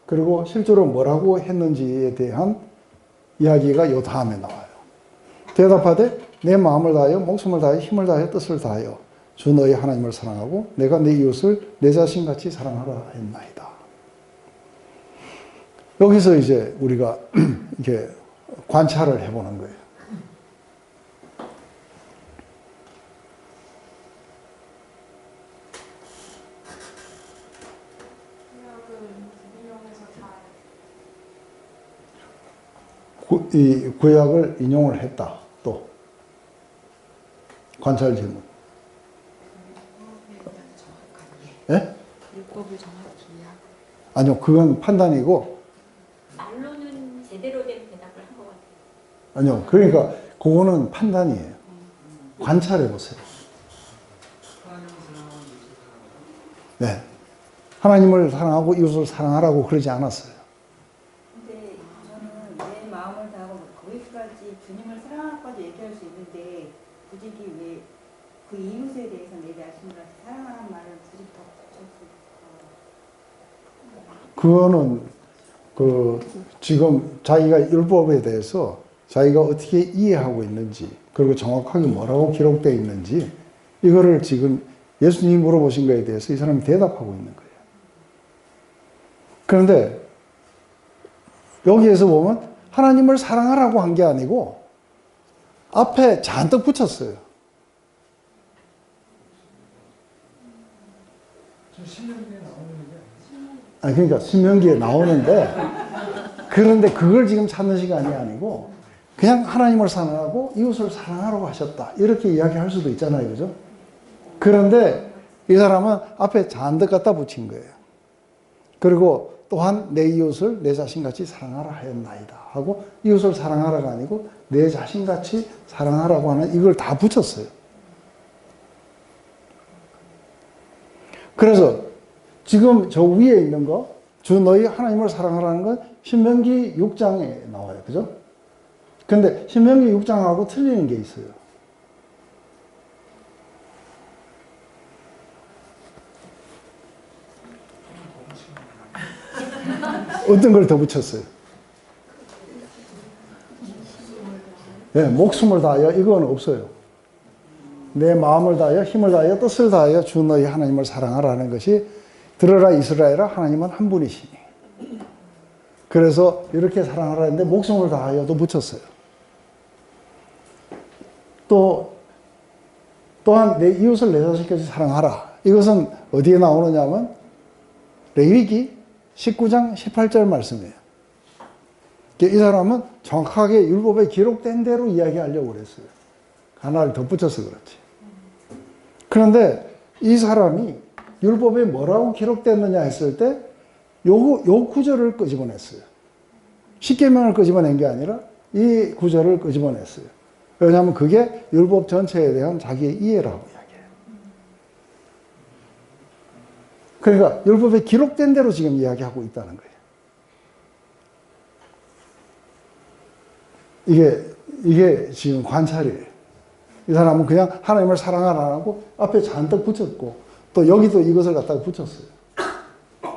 그리고 실제로 뭐라고 했는지에 대한 이야기가 요 다음에 나와요. 대답하되 내 마음을 다하여 목숨을 다하여 힘을 다하여 뜻을 다하여 주 너희 하나님을 사랑하고 내가 내 이웃을 내 자신같이 사랑하라 했나이다. 여기서 이제 우리가 이렇게 관찰을 해보는 거예요. 이 구약을 인용을 했다. 또 관찰 질문. 예? 율법을 정확히야. 아니요, 그건 판단이고. 말로는 제대로 된 대답을 한 것 같아요. 아니요, 그러니까 그거는 판단이에요. 관찰해 보세요. 네, 하나님을 사랑하고 이웃을 사랑하라고 그러지 않았어요. 근데 저는 내 마음을 다하고 거기까지 주님을 사랑할까지 얘기할 수 있는데 굳이 왜 그 이웃에 대해서 내 자신을 사랑하는 말을 굳이 더 붙였을까? 그거는 그 지금 자기가 율법에 대해서 자기가 어떻게 이해하고 있는지 그리고 정확하게 뭐라고 기록되어 있는지 이거를 지금 예수님이 물어보신 거에 대해서 이 사람이 대답하고 있는 거예요. 그런데 여기에서 보면 하나님을 사랑하라고 한 게 아니고 앞에 잔뜩 붙였어요. 저 신명기에 나오는 게 아니 그러니까 신명기에 나오는데 그런데 그걸 지금 찾는 시간이 아니고 그냥 하나님을 사랑하고 이웃을 사랑하라고 하셨다 이렇게 이야기할 수도 있잖아요. 그죠? 그런데 이 사람은 앞에 잔뜩 갖다 붙인 거예요. 그리고 또한 내 이웃을 내 자신같이 사랑하라 하였나이다 하고 이웃을 사랑하라가 아니고 내 자신같이 사랑하라고 하는 이걸 다 붙였어요. 그래서 지금 저 위에 있는 거, 주 너희 하나님을 사랑하라는 건 신명기 6장에 나와요. 그죠? 근데 신명기 6장하고 틀리는 게 있어요. 어떤 걸 더 붙였어요? 네, 목숨을 다하여 이건 없어요. 내 마음을 다하여 힘을 다하여 뜻을 다하여 주 너희 하나님을 사랑하라는 것이 들으라 이스라엘아 하나님은 한 분이시니. 그래서 이렇게 사랑하라 했는데 목숨을 다하여도 붙였어요. 또한 내 이웃을 내 자신까지 사랑하라. 이것은 어디에 나오느냐면 레위기 19장 18절 말씀이에요. 이 사람은 정확하게 율법에 기록된 대로 이야기하려고 그랬어요. 하나를 덧붙여서 그렇지. 그런데 이 사람이 율법에 뭐라고 기록됐느냐 했을 때 요 구절을 끄집어냈어요. 십계명을 끄집어낸 게 아니라 이 구절을 끄집어냈어요. 왜냐하면 그게 율법 전체에 대한 자기의 이해라고 이야기해요. 그러니까 율법에 기록된 대로 지금 이야기하고 있다는 거예요. 이게 지금 관찰이에요. 이 사람은 그냥 하나님을 사랑하라 하고 앞에 잔뜩 붙였고 또 여기도 이것을 갖다가 붙였어요.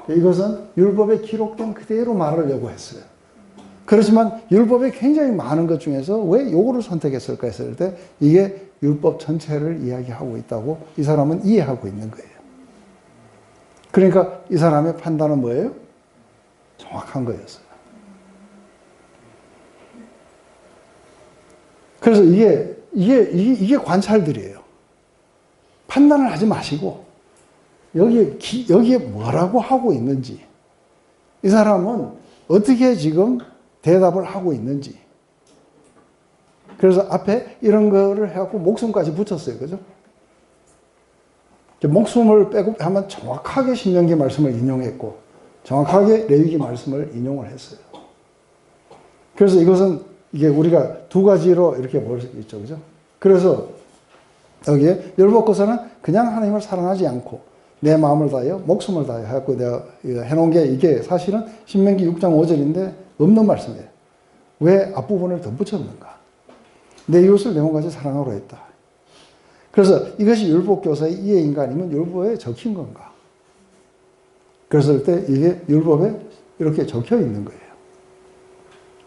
이것은 율법에 기록된 그대로 말하려고 했어요. 그렇지만 율법에 굉장히 많은 것 중에서 왜 요거를 선택했을까 했을 때 이게 율법 전체를 이야기하고 있다고 이 사람은 이해하고 있는 거예요. 그러니까 이 사람의 판단은 뭐예요? 정확한 거였어요. 그래서 이게 관찰들이에요. 판단을 하지 마시고 여기에 뭐라고 하고 있는지, 이 사람은 어떻게 지금 대답을 하고 있는지. 그래서 앞에 이런 거를 해갖고 목숨까지 붙였어요. 그죠? 목숨을 빼고 하면 정확하게 신명기 말씀을 인용했고 정확하게 레위기 말씀을 인용을 했어요. 그래서 이게 우리가 두 가지로 이렇게 볼 수 있죠. 그죠? 그래서 여기에 율법고서는 그냥 하나님을 사랑하지 않고 내 마음을 다하여 목숨을 다하여 해갖고 내가 해놓은 게 이게 사실은 신명기 6장 5절인데 없는 말씀이에요. 왜 앞부분을 덧붙였는가? 내 이웃을 내 몸같이 사랑하로 했다. 그래서 이것이 율법교사의 이해인가 아니면 율법에 적힌 건가? 그랬을 때 이게 율법에 이렇게 적혀 있는 거예요.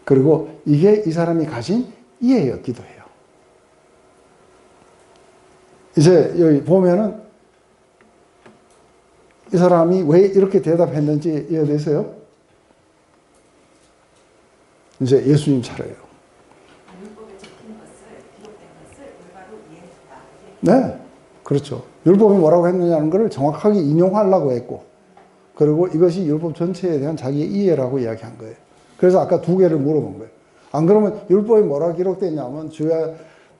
그리고 이게 이 사람이 가진 이해였기도 해요. 이제 여기 보면은 이 사람이 왜 이렇게 대답했는지 이해되세요? 이제 예수님 차례예요. 율법에 적힌 것을, 기록된 것을 올바로 이해했다. 네, 그렇죠. 율법이 뭐라고 했느냐는 것을 정확하게 인용하려고 했고, 그리고 이것이 율법 전체에 대한 자기의 이해라고 이야기한 거예요. 그래서 아까 두 개를 물어본 거예요. 안 그러면 율법이 뭐라고 기록됐냐면 주야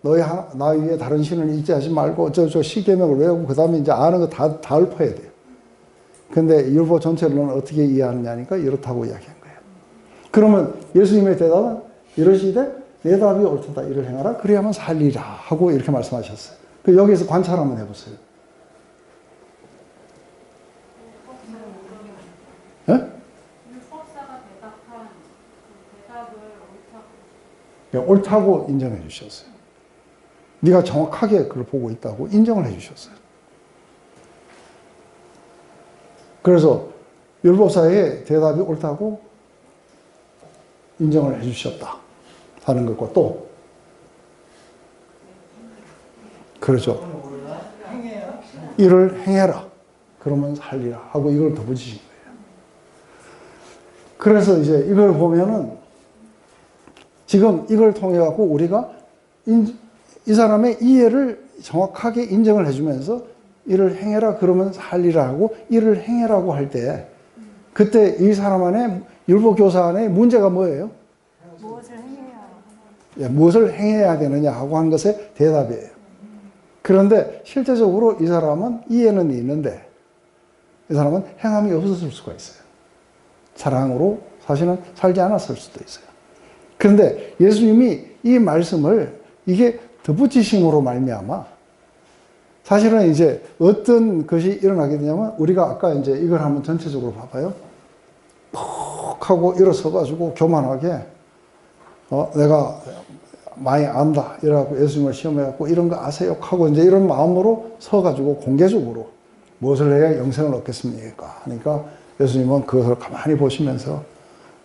너희 나 위에 다른 신을 잊지 하지 말고 어쩌고 십계명을 외우고 그 다음에 이제 아는 거 다 읊어야 돼요. 근데 율법 전체를 어떻게 이해하느냐니까 이렇다고 이야기한 거예요. 그러면 예수님의 대답은 이러시되 내 답이 옳다 이를 행하라 그래야만 살리라 하고 이렇게 말씀하셨어요. 그 여기서 관찰 한번 해보세요. 예? 율법사가 대답한 그 대답을 옳다고. 옳다고 인정해 주셨어요. 네가 정확하게 그걸 보고 있다고 인정을 해 주셨어요. 그래서 율법사의 대답이 옳다고 인정을 해 주셨다 하는 것과 또 그렇죠. 이를 행해라 그러면 살리라 하고 이걸 덧붙이신 거예요. 그래서 이제 이걸 보면은 지금 이걸 통해 갖고 우리가 이 사람의 이해를 정확하게 인정을 해주면서 이를 행해라 그러면 살리라 하고 이를 행해라고 할 때 그때 이 사람 안에 율법교사 안에 문제가 뭐예요? 무엇을 행해야 예, 무엇을 행해야 되느냐 하고 한 것의 대답이에요. 그런데 실제적으로 이 사람은 이해는 있는데 이 사람은 행함이 없었을 수가 있어요. 사랑으로 사실은 살지 않았을 수도 있어요. 그런데 예수님이 이 말씀을 이게 덧붙이심으로 말미암아 사실은 이제 어떤 것이 일어나게 되냐면 우리가 아까 이제 이걸 한번 전체적으로 봐봐요. 퍽 하고 일어서가지고 교만하게 내가 많이 안다 이래갖고 예수님을 시험해갖고 이런 거 아세요 하고 이제 이런 마음으로 서가지고 공개적으로 무엇을 해야 영생을 얻겠습니까 하니까 예수님은 그것을 가만히 보시면서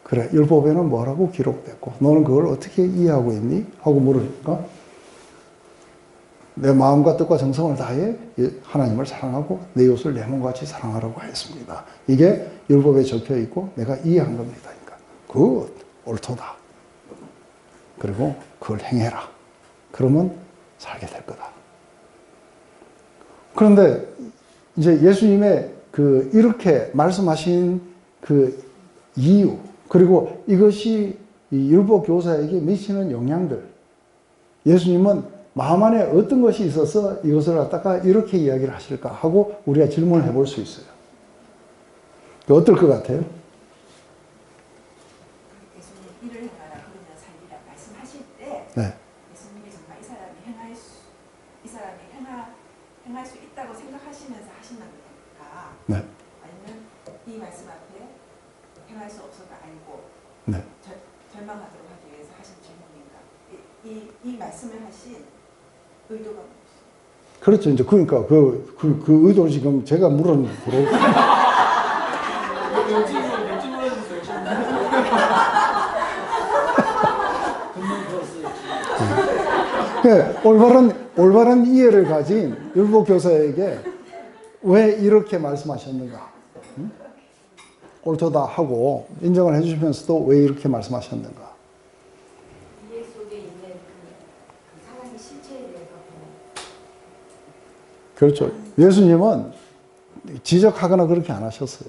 그래, 율법에는 뭐라고 기록됐고 너는 그걸 어떻게 이해하고 있니? 하고 물으니까 내 마음과 뜻과 정성을 다해 하나님을 사랑하고 내 이웃을 내 몸과 같이 사랑하라고 했습니다. 이게 율법에 적혀 있고 내가 이해한 겁니다. 그러니까 그 옳도다. 그리고 그걸 행해라. 그러면 살게 될 거다. 그런데 이제 예수님의 그 이렇게 말씀하신 그 이유, 그리고 이것이 이 율법 교사에게 미치는 영향들, 예수님은 마음 안에 어떤 것이 있어서 이것을 갖다가 이렇게 이야기를 하실까 하고 우리가 질문을 해볼 수 있어요. 어떨 것 같아요? 예수님 일을 행하라 그러면 살리라 말씀하실 때 네. 예수님이 정말 이 사람이 행할 수 있다고 생각하시면서 하시는 건가? 네. 아니면 이 말씀 앞에 행할 수 없어도 알고 네. 절망하도록 하기 위해서 하신 질문인가? 이 말씀을 하신 의도가 무엇이에요? 그렇죠. 이제 그러니까 그 의도를 지금 제가 물은 거로. 올바른 이해를 가진 율법 교사에게 왜 이렇게 말씀하셨는가? 옳도다 하고 인정을 해주시면서도 왜 이렇게 말씀하셨는가? 이해 속에 있는 그 사람의 실체에 대해서 그렇죠. 예수님은 지적하거나 그렇게 안 하셨어요.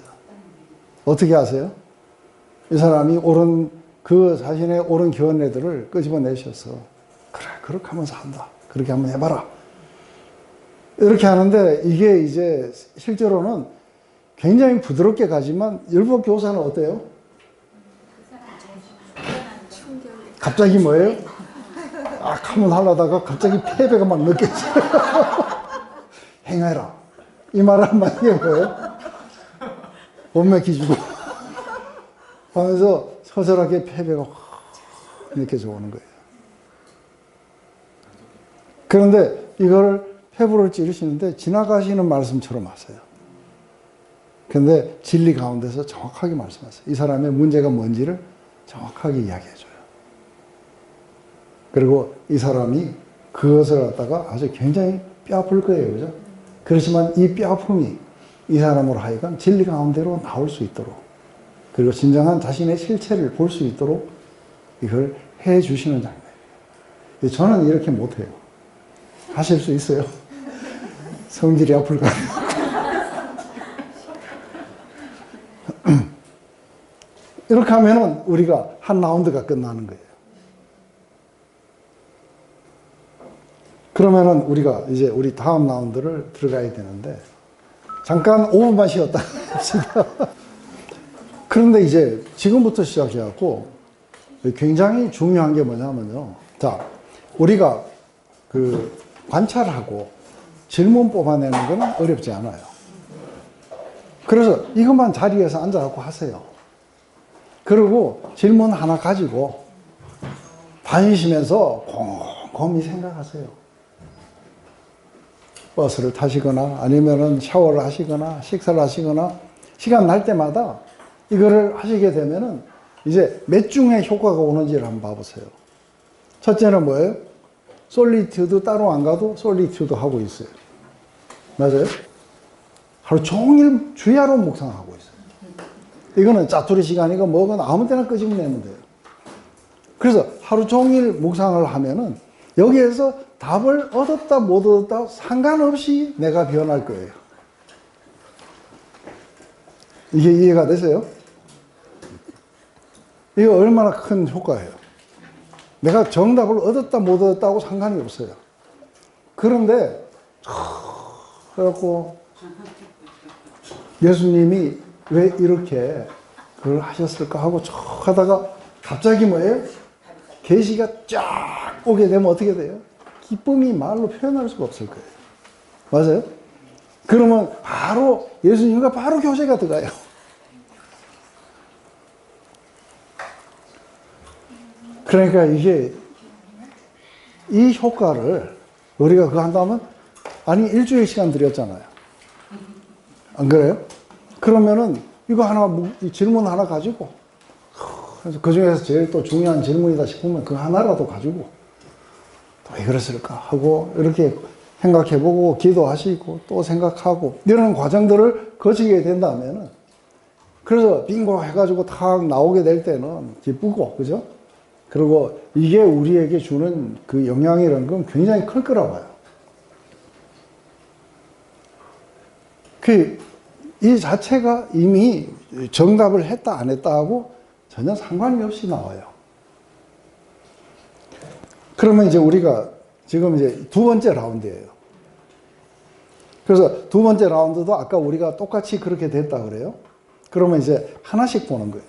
어떻게 하세요? 이 사람이 그 자신의 옳은 견해들을 끄집어내셔서 그래, 그렇게 하면 산다. 그렇게 한번 해봐라. 이렇게 하는데 이게 이제 실제로는 굉장히 부드럽게 가지만 율법 교사는 어때요? 갑자기 뭐예요? 한번 하려다가 갑자기 패배가 막 느껴져요. 행해라. 이 말 한마디에 뭐예요? 못 맥히주고 하면서 서절하게 패배가 확 느껴져 오는 거예요. 그런데 이걸 패부를 찌르시는데 지나가시는 말씀처럼 하세요. 근데 진리 가운데서 정확하게 말씀하세요. 이 사람의 문제가 뭔지를 정확하게 이야기해줘요. 그리고 이 사람이 그것을 갖다가 아주 굉장히 뼈아플 거예요. 그죠? 그렇지만 이 뼈아픔이 이 사람으로 하여금 진리 가운데로 나올 수 있도록, 그리고 진정한 자신의 실체를 볼 수 있도록 이걸 해 주시는 장면이에요. 저는 이렇게 못해요. 하실 수 있어요? 성질이 아플까? 이렇게 하면은 우리가 한 라운드가 끝나는 거예요. 그러면은 우리가 이제 우리 다음 라운드를 들어가야 되는데, 잠깐 5분만 쉬었다 합시다. 그런데 이제 지금부터 시작해갖고 굉장히 중요한 게 뭐냐면요. 자, 우리가 관찰하고 질문 뽑아내는 건 어렵지 않아요. 그래서 이것만 자리에서 앉아갖고 하세요. 그리고 질문 하나 가지고 다니시면서 곰곰이 생각하세요. 버스를 타시거나 아니면은 샤워를 하시거나 식사를 하시거나 시간 날 때마다 이거를 하시게 되면은 이제 몇 중의 효과가 오는지를 한번 봐보세요. 첫째는 뭐예요? 솔리튜드 따로 안 가도 솔리튜드 하고 있어요. 맞아요? 하루 종일 주야로 묵상하고 있어요. 이거는 짜투리 시간이고 뭐건 아무 때나 끄집어내면 돼요. 그래서 하루 종일 묵상을 하면은 여기에서 답을 얻었다 못 얻었다 상관없이 내가 변할 거예요. 이게 이해가 되세요? 이거 얼마나 큰 효과예요. 내가 정답을 얻었다 못 얻었다고 상관이 없어요. 그런데 그래갖고 예수님이 왜 이렇게 그걸 하셨을까 하고 쭉 하다가 갑자기 뭐예요? 계시가 쫙 오게 되면 어떻게 돼요? 기쁨이 말로 표현할 수가 없을 거예요. 맞아요? 그러면 바로 예수님과 바로 교제가 들어가요. 그러니까 이게 이 효과를 우리가 그거 한다면 아니 일주일 시간 드렸잖아요. 안 그래요? 그러면은 이거 하나 질문 하나 가지고 그래서 그 중에서 제일 또 중요한 질문이다 싶으면 그 하나라도 가지고 또 왜 그랬을까 하고 이렇게 생각해보고 기도하시고 또 생각하고 이런 과정들을 거치게 된다면은 그래서 빙고 해가지고 탁 나오게 될 때는 기쁘고, 그죠? 그리고 이게 우리에게 주는 그 영향이라는 건 굉장히 클 거라 봐요. 이 자체가 이미 정답을 했다 안 했다 하고 전혀 상관이 없이 나와요. 그러면 이제 우리가 지금 이제 두 번째 라운드예요. 그래서 두 번째 라운드도 아까 우리가 똑같이 그렇게 됐다 그래요. 그러면 이제 하나씩 보는 거예요.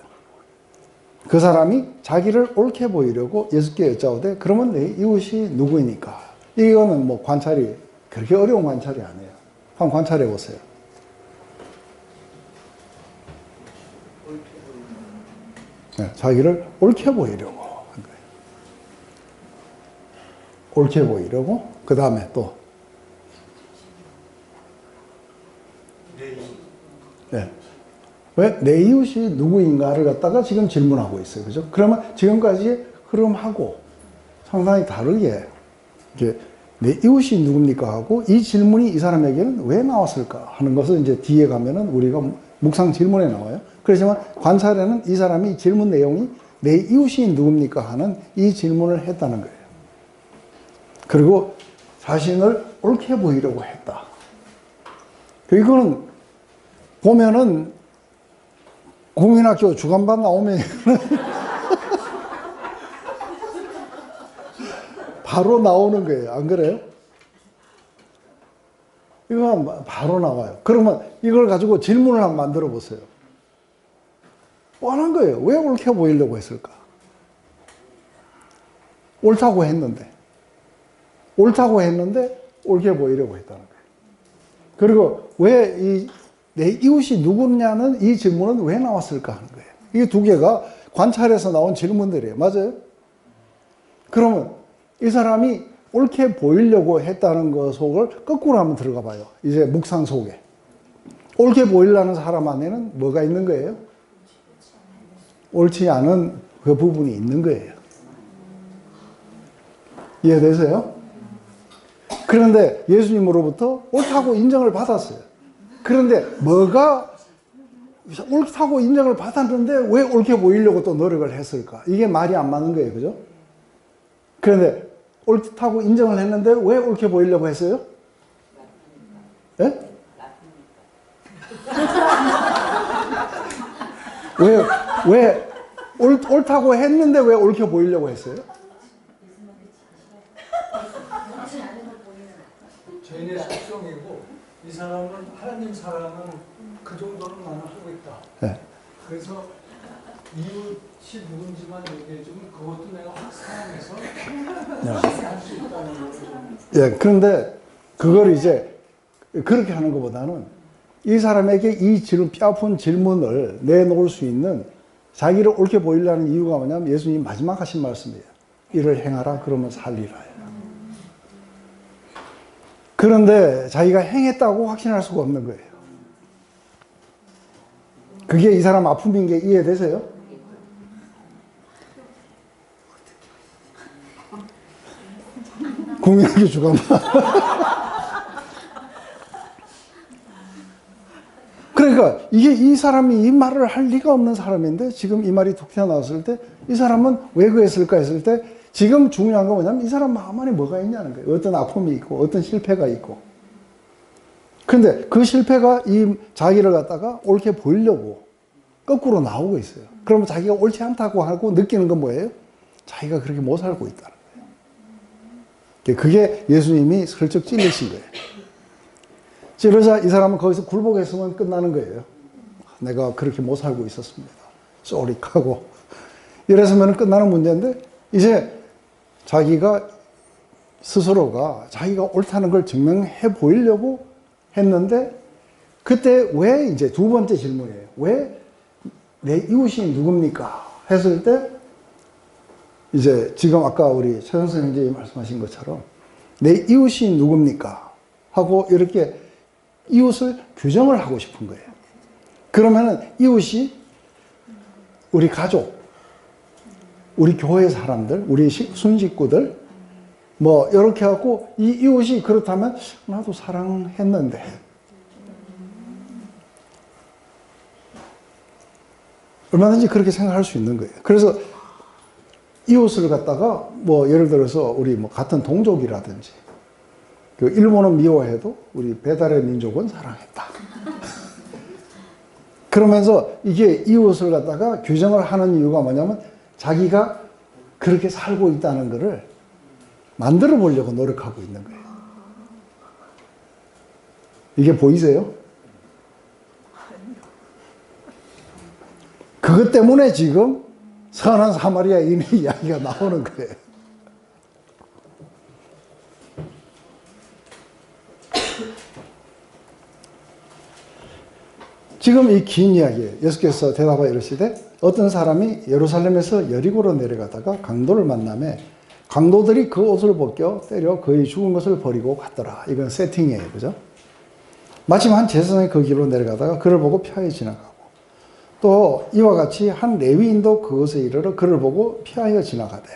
그 사람이 자기를 옳게 보이려고 예수께 여짜오되 그러면 내 이웃이 누구이니까. 이거는 뭐 관찰이 그렇게 어려운 관찰이 아니에요. 한번 관찰해 보세요. 네, 자기를 옳게 보이려고 한 거예요. 옳게 보이려고. 그 다음에 또 네. 왜 내 이웃이 누구인가를 갖다가 지금 질문하고 있어요. 그죠? 그러면 지금까지 흐름하고 상당히 다르게 이제 내 이웃이 누굽니까 하고 이 질문이 이 사람에게는 왜 나왔을까 하는 것을 이제 뒤에 가면은 우리가 묵상 질문에 나와요. 그렇지만 관찰에는 이 사람이 질문 내용이 내 이웃이 누굽니까 하는 이 질문을 했다는 거예요. 그리고 자신을 옳게 보이려고 했다. 이거는 보면은 국민학교 주간반 나오면 바로 나오는 거예요. 안 그래요? 이거 바로 나와요. 그러면 이걸 가지고 질문을 한번 만들어 보세요. 뻔한 거예요. 왜 옳게 보이려고 했을까? 옳다고 했는데 옳게 보이려고 했다는 거예요. 그리고 왜 내 이웃이 누구냐는 이 질문은 왜 나왔을까 하는 거예요. 이 두 개가 관찰에서 나온 질문들이에요. 맞아요? 그러면 이 사람이 옳게 보이려고 했다는 것 속을 거꾸로 한번 들어가 봐요. 이제 묵상 속에. 옳게 보이려는 사람 안에는 뭐가 있는 거예요? 옳지 않은 그 부분이 있는 거예요. 이해되세요? 그런데 예수님으로부터 옳다고 인정을 받았어요. 그런데 뭐가 옳다고 인정을 받았는데 왜 옳게 보이려고 또 노력을 했을까? 이게 말이 안 맞는 거예요. 그죠? 그런데 옳다고 인정을 했는데 왜 옳게 보이려고 했어요? 예? 왜 옳다고 했는데 왜 옳게 보이려고 했어요? 죄인의 속성이고 이 사람은 하나님 사랑은 그 정도는 나는 하고 있다. 네. 그래서 이웃이 누군지만 얘기해주면 그것도 내가 확 사랑해서 할 수 있다는 거죠. 예, 그런데 그걸 이제 그렇게 하는 것보다는 이 사람에게 이 뼈아픈 질문을 내놓을 수 있는 자기를 옳게 보이려는 이유가 뭐냐면 예수님 마지막 하신 말씀이에요. 이를 행하라 그러면 살리라. 그런데 자기가 행했다고 확신할 수가 없는 거예요. 그게 이 사람 아픔인 게 이해되세요? 국민학교 주간반. 그러니까 이게 이 사람이 이 말을 할 리가 없는 사람인데 지금 이 말이 툭 튀어나왔을 때 이 사람은 왜 그랬을까 했을 때 지금 중요한 건 뭐냐면 이 사람 마음 안에 뭐가 있냐는 거예요. 어떤 아픔이 있고 어떤 실패가 있고. 그런데 그 실패가 이 자기를 갖다가 옳게 보이려고 거꾸로 나오고 있어요. 그러면 자기가 옳지 않다고 하고 느끼는 건 뭐예요? 자기가 그렇게 못 살고 있다는 거예요. 그게 예수님이 슬쩍 찔리신 거예요. 찌르자 이 사람은 거기서 굴복했으면 끝나는 거예요. 내가 그렇게 못 살고 있었습니다. 쏘릭하고. 이랬으면 끝나는 문제인데 이제 자기가 스스로가 자기가 옳다는 걸 증명해 보이려고 했는데 그때 왜 이제 두 번째 질문이에요. 왜 내 이웃이 누굽니까? 했을 때 이제 지금 아까 우리 최선생 형제님 말씀하신 것처럼 내 이웃이 누굽니까? 하고 이렇게 이웃을 규정을 하고 싶은 거예요. 그러면은 이웃이 우리 가족, 우리 교회 사람들, 우리 순식구들, 뭐 이렇게 하고 이 이웃이 그렇다면 나도 사랑했는데 얼마든지 그렇게 생각할 수 있는 거예요. 그래서 이웃을 갖다가 뭐 예를 들어서 우리 뭐 같은 동족이라든지 그 일본은 미워해도 우리 배달의 민족은 사랑했다. 그러면서 이게 이웃을 갖다가 규정을 하는 이유가 뭐냐면 자기가 그렇게 살고 있다는 것을 만들어 보려고 노력하고 있는 거예요. 이게 보이세요? 그것 때문에 지금 선한 사마리아인의 이야기가 나오는 거예요. 지금 이 긴 이야기에 예수께서 대답하여 이르시되 어떤 사람이 예루살렘에서 여리고로 내려가다가 강도를 만나매 강도들이 그 옷을 벗겨 때려 그의 죽은 것을 버리고 갔더라. 이건 세팅이에요. 그죠? 마침 한 제사장이 그 길로 내려가다가 그를 보고 피하여 지나가고 또 이와 같이 한 레위인도 그것에 이르러 그를 보고 피하여 지나가되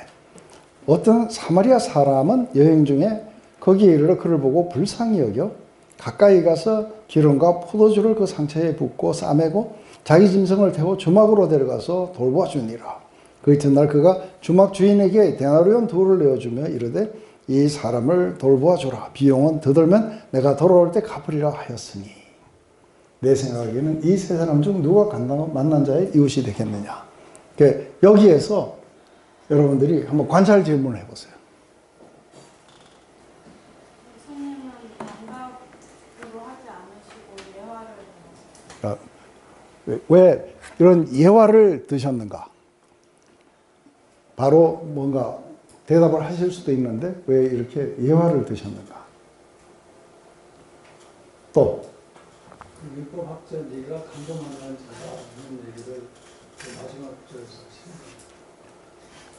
어떤 사마리아 사람은 여행 중에 거기에 이르러 그를 보고 불쌍히 여겨 가까이 가서 기름과 포도주를 그 상처에 붓고 싸매고 자기 짐승을 태워 주막으로 데려가서 돌보아 주니라. 그 이튿날 그가 주막 주인에게 데나리온 둘을 내어주며 이르되 이 사람을 돌보아 주라. 비용은 더 들면 내가 돌아올 때 갚으리라 하였으니 내 생각에는 이 세 사람 중 누가 만난 자의 이웃이 되겠느냐. 여기에서 여러분들이 한번 관찰 질문을 해보세요. 예수님은 반박으로 하지 않으시고 예화를 왜 이런 예화를 드셨는가? 바로 뭔가 대답을 하실 수도 있는데 왜 이렇게 예화를 드셨는가? 또 율법학자 네가 강조만한 자가 이런 얘기를 그 마지막 절에서 하시는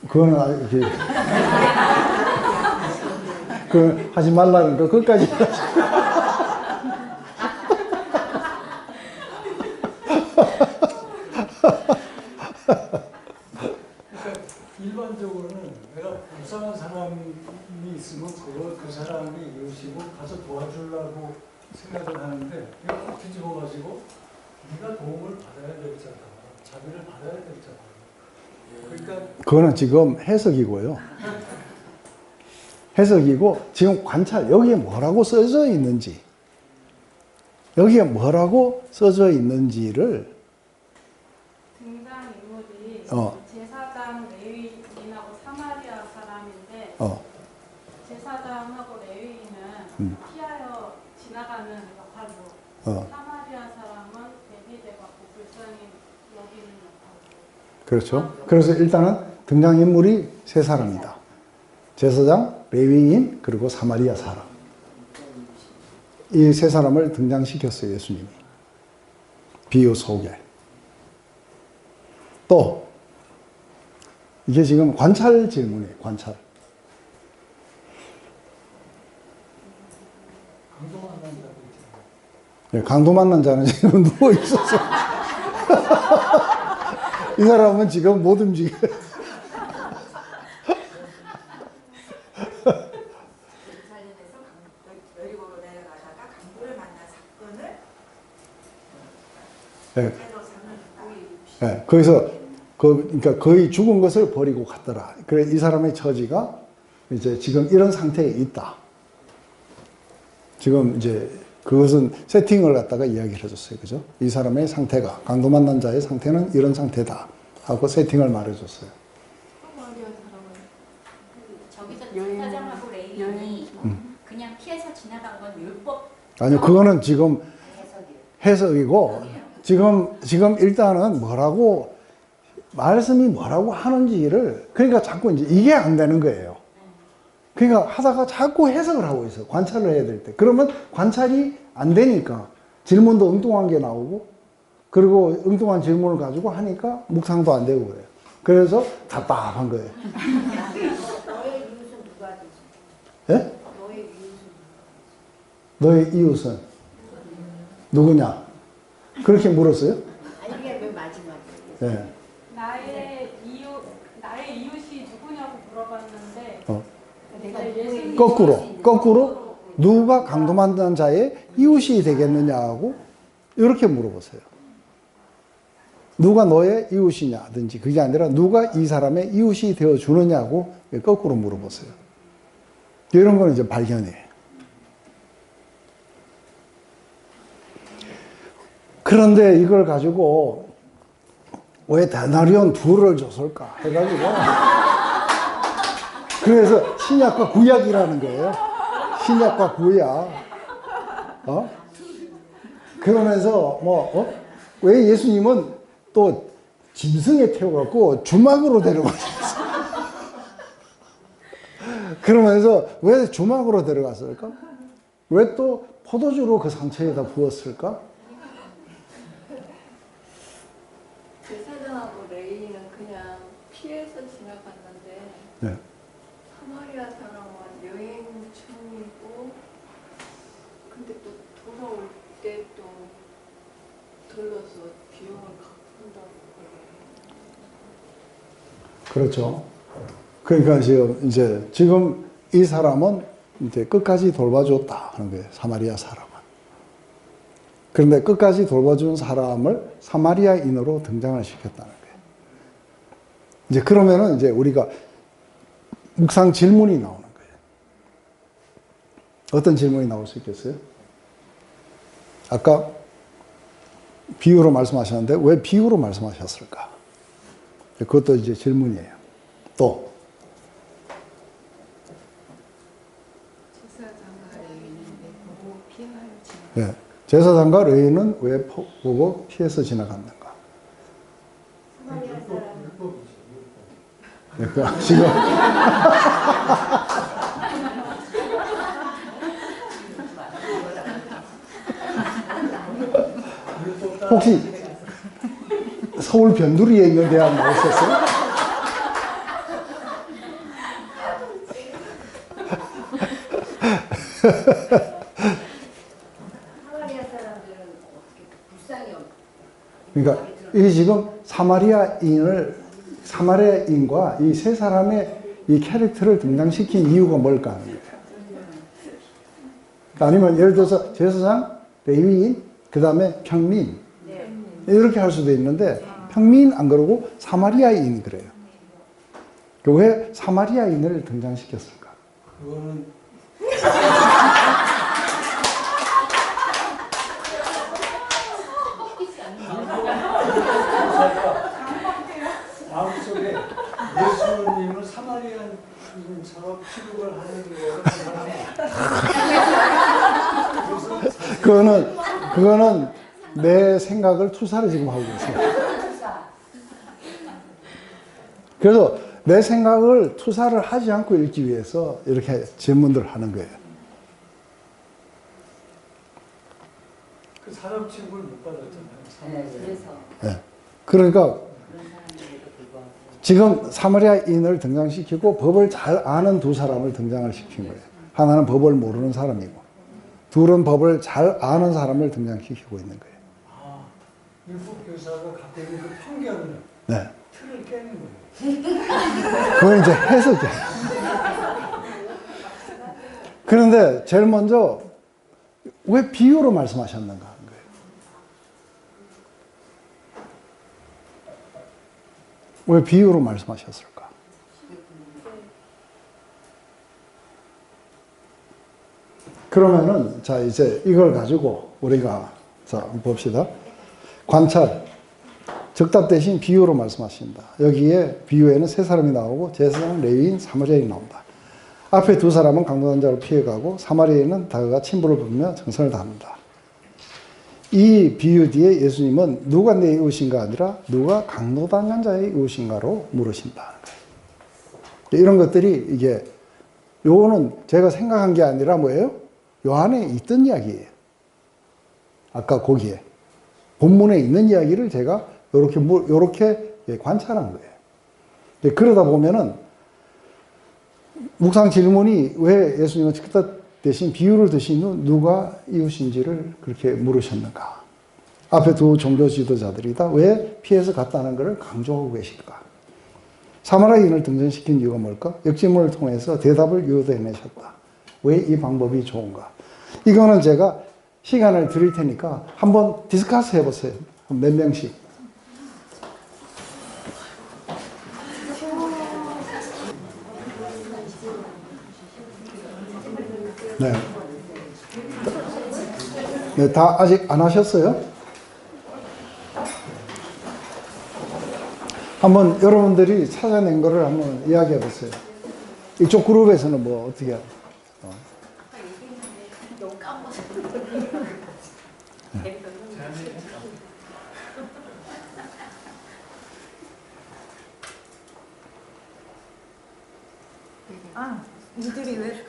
그거는 이렇게 그 하지 말라는 거 끝까지 일반적으로는 내가 불쌍한 사람이 있으면 그 사람이 이웃이고 가서 도와주려고 생각을 하는데 이거 꼭 뒤집어가지고 네가 도움을 받아야 될 자다. 자비를 받아야 될 자다. 그러니까 그거는 지금 해석이고요. 해석이고 지금 관찰 여기에 뭐라고 써져 있는지 여기에 뭐라고 써져 있는지를 등장인물이 어. 제사장 레위인하고 사마리아 사람인데 제사장하고 레위인은 피하여 지나가는 역할로 사마리아 사람은 대비돼갖고 불쌍히 여기는 역할로 그렇죠. 그래서 일단은 등장인물이 세 사람이다. 제사장, 레위인, 그리고 사마리아 사람. 이 세 사람을 등장시켰어요, 예수님이. 비유 속에. 또, 이게 지금 관찰 질문이에요, 관찰. 강도 만난 자도 있잖아요. 네, 강도 만난 자는 지금 누워 있었어. 이 사람은 지금 못 움직여요. 예루살렘에서 여리고로 내려가다가 강도를 만난 사건을 네, 때로 삼는 네, 거기서 그러니까 거의 죽은 것을 버리고 갔더라. 그래 이 사람의 처지가 이제 지금 이런 상태에 있다. 지금 이제 그것은 세팅을 갖다가 이야기를 해줬어요, 그죠? 이 사람의 상태가 강도 만난 자의 상태는 이런 상태다 하고 세팅을 말해줬어요. 저기서 제사장하고 레위인이 그냥 피해서 지나간 건 율법 아니요, 그거는 지금 해석이고 지금 일단은 뭐라고 말씀이 뭐라고 하는지를 그러니까 자꾸 이제 이게 안 되는 거예요. 그러니까 하다가 자꾸 해석을 하고 있어요. 관찰을 해야 될 때. 그러면 관찰이 안 되니까 질문도 엉뚱한 게 나오고 그리고 엉뚱한 질문을 가지고 하니까 묵상도 안 되고 그래요. 그래서 답답한 거예요. 너의 이웃은 누가 되지? 예? 너의 이웃은 너의 이웃은 누구냐? 그렇게 물었어요? 아니 이게 맨 마지막에 예. 나의 이웃이 거꾸로 누가 강도 만드는 자의 이웃이 되겠느냐고 이렇게 물어보세요. 누가 너의 이웃이냐든지 그게 아니라 누가 이 사람의 이웃이 되어 주느냐고 거꾸로 물어보세요. 이런 건 이제 발견이에요. 그런데 이걸 가지고 왜 데나리온 2를 줬을까 해가지고 그래서 신약과 구약이라는 거예요. 신약과 구약. 그러면서 왜 예수님은 또 짐승에 태워갖고 주막으로 데려가셨어. 그러면서 왜 주막으로 데려갔을까? 왜 또 포도주로 그 상처에다 부었을까? 제사장하고 레이는 그냥 피해서 지나갔는데 네. 사마리아 사람은 여행 중이고 근데 또 돌아올 때 또 들러서 비용을 갚는다고 그래요. 그렇죠. 그러니까 지금 이 사람은 이제 끝까지 돌봐줬다 하는 거예요. 사마리아 사람은. 그런데 끝까지 돌봐준 사람을 사마리아인으로 등장을 시켰다는 거예요. 이제 그러면은 이제 우리가 묵상 질문이 나오는 거예요. 어떤 질문이 나올 수 있겠어요? 아까 비유로 말씀하셨는데 왜 비유로 말씀하셨을까? 그것도 이제 질문이에요. 또 제사장과 레위는 보고 피하여 지나. 네. 제사장과 레위는 왜 보고 피해서 지나갔는가? 사마리아 사람 그러니까 지금 혹시 서울 변두리에 있는 대학 나오셨어요? 사마리아 사람들은 어떻게 불쌍히 그러니까 이 지금 사마리아인과 이 세 사람의 이 캐릭터를 등장시킨 이유가 뭘까 하는 거예요. 아니면 예를 들어서 제사장, 레위인, 그 다음에 평민 이렇게 할 수도 있는데 평민 안 그러고 사마리아인 그래요. 왜 사마리아인을 등장시켰을까? 그거는 마음속에 예수님을 사마리아인처럼 취급을 하는 거는 그거는 내 생각을 투사를 지금 하고 있어요. 그래서 내 생각을 투사를 하지 않고 읽기 위해서 이렇게 질문들을 하는 거예요. 그 사람 취급을 못 받았잖아요. 그래서 네. 그러니까 지금 사마리아인을 등장시키고 법을 잘 아는 두 사람을 등장을 시킨 거예요. 하나는 법을 모르는 사람이고 둘은 법을 잘 아는 사람을 등장시키고 있는 거예요. 아, 율법 교사가 갖고 있는 그 편견을 네. 틀을 깨는 거예요. 그건 이제 해석이에요. 그런데 제일 먼저 왜 비유로 말씀하셨는가 하는 거예요. 왜 비유로 말씀하셨을까? 그러면은 자 이제 이걸 가지고 우리가 자 한번 봅시다. 관찰. 즉답 대신 비유로 말씀하신다. 여기에 비유에는 세 사람이 나오고 제사장, 레위인, 사마리아인이 나온다. 앞에 두 사람은 강도한 자로 피해가고 사마리아인은 다가가 침부를 부으며 정성을 다한다. 이 비유 뒤에 예수님은 누가 내 이웃인가 아니라 누가 강도당한 자의 이웃인가로 물으신다는 거예요. 이런 것들이 이게 요거는 제가 생각한 게 아니라 뭐예요? 요 안에 있던 이야기예요. 아까 거기에 본문에 있는 이야기를 제가 요렇게 관찰한 거예요. 그러다 보면은 묵상 질문이 왜 예수님은 즉답 대신 비유를 드신 후 누가 이웃인지를 그렇게 물으셨는가? 앞에 두 종교 지도자들이 다 왜 피해서 갔다는 것을 강조하고 계실까? 사마리아인을 등장시킨 이유가 뭘까? 역질문을 통해서 대답을 유도해내셨다. 왜 이 방법이 좋은가? 이거는 제가 시간을 드릴 테니까 한번 디스커스 해보세요. 몇 명씩. 네. 네, 다 아직 안 하셨어요? 한번 여러분들이 찾아낸 거를 한번 이야기해 보세요. 이쪽 그룹에서는 뭐 어떻게 해요? 너무 까먹어서. 이들이 왜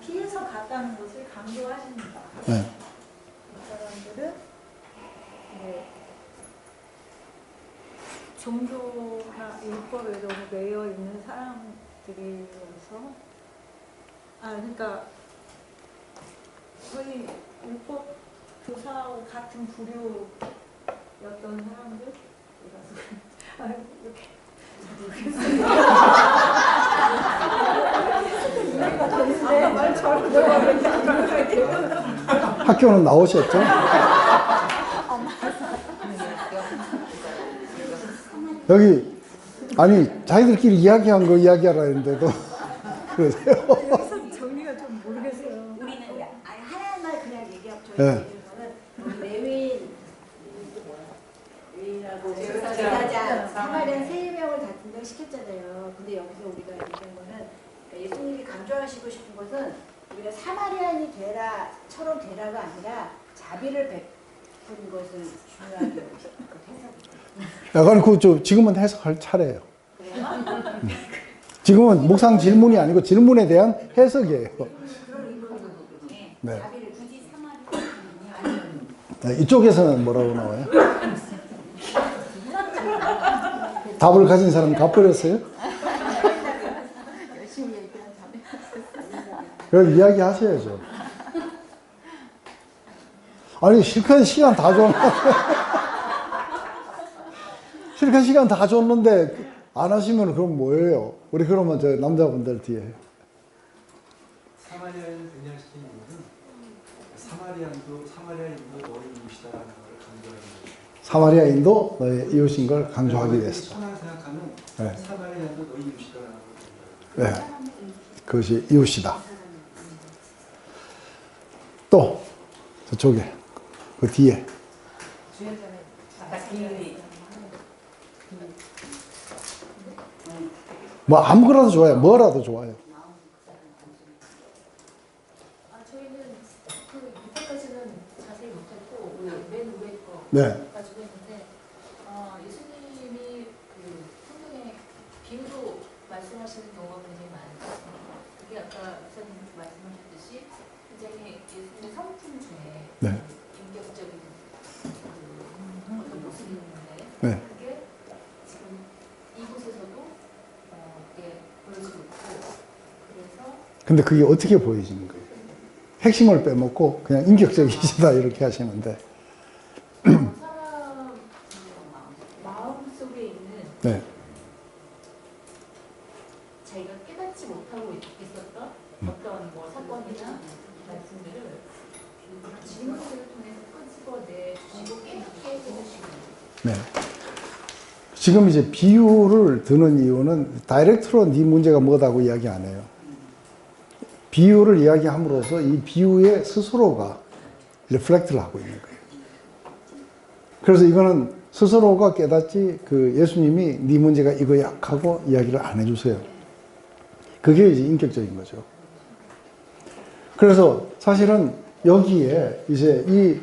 피해서 갔다는 것을 강조하십니다. 네. 이 사람들은 종교나 율법에 너무 매여 있는 사람들이어서 그러니까 거의 율법 교사하고 같은 부류였던 사람들이라서 이렇게 학교는 나오셨죠? 여기 아니 자기들끼리 이야기한 거 이야기하라 했는데도 그러세요? 여기서 정리가 좀 모르겠어요. 우리는 하나만 그냥 얘기하고 네. 레위라고 제사장 사마리아 3명을 다 등장시켰잖아요. 근데 여기서 우리가 얘기한 거는 예수님이 강조하시고 싶은 것은 우리가 사마리아인이 되라처럼 되라가 아니라 자비를 베푸는 것을 중요하게 해석해요. 약간 지금은 해석할 차례예요. 지금은 묵상 질문이 아니고 질문에 대한 해석이에요. 네. 자비를 굳이 사마리아 네, 이쪽에서는 뭐라고 나와요? 답을 가진 사람 갚버렸어요? 열심히 얘기한 자비. 그걸 이야기 하셔야죠. 아니, 실컷 시간 다 줬는데. 실컷 시간 다 줬는데, 안 하시면 그럼 뭐예요? 우리 그러면 저 남자분들 뒤에. 사마리아인을 등장시킨 이유는 사마리아인도 너희 이웃이다라는 걸 강조하는 거예요. 사마리아인도 너의 이웃인 걸 강조하기 위해서. 천안 생각하면 네. 사마리아인도 너희 이웃이다라는 걸 강조하는 거예요. 네. 그것이 이웃이다. 또, 저쪽에, 그 뒤에. 뭐, 아무거나도 좋아요. 뭐라도 좋아요. 저희는 그 밑에까지는 자세히 못했고 맨 위에 거 네. 가지고 했는데 예수님이 그 성경에 비유로 말씀하시는 경우가 굉장히 많아요. 그게 아까 목사님 말씀하셨듯이 굉장히 예수님의 성품 중에 네. 인격적인 어떤 모습이 있는데 네. 그게 지금 이곳에서도 그게 보여지고 있고 그래서 근데 그게 어떻게 보여지는 거예요? 핵심을 빼먹고 그냥 인격적이시다 이렇게 하시는데. 사람 마음 속에 있는 네. 자기가 깨닫지 못하고 있었던 어떤 뭐 사건이나 말씀들을 질문들을 통해서 끄집어내 주시고 깨닫게 해주시고 네. 지금 이제 비유를 드는 이유는 다이렉트로 네 문제가 뭐다고 이야기 안 해요. 비유를 이야기함으로써 이 비유의 스스로가 리플렉트를 하고 있는 거예요. 그래서 이거는 스스로가 깨닫지 그 예수님이 네 문제가 이거야 하고 이야기를 안 해주세요. 그게 이제 인격적인 거죠. 그래서 사실은 여기에 이제 이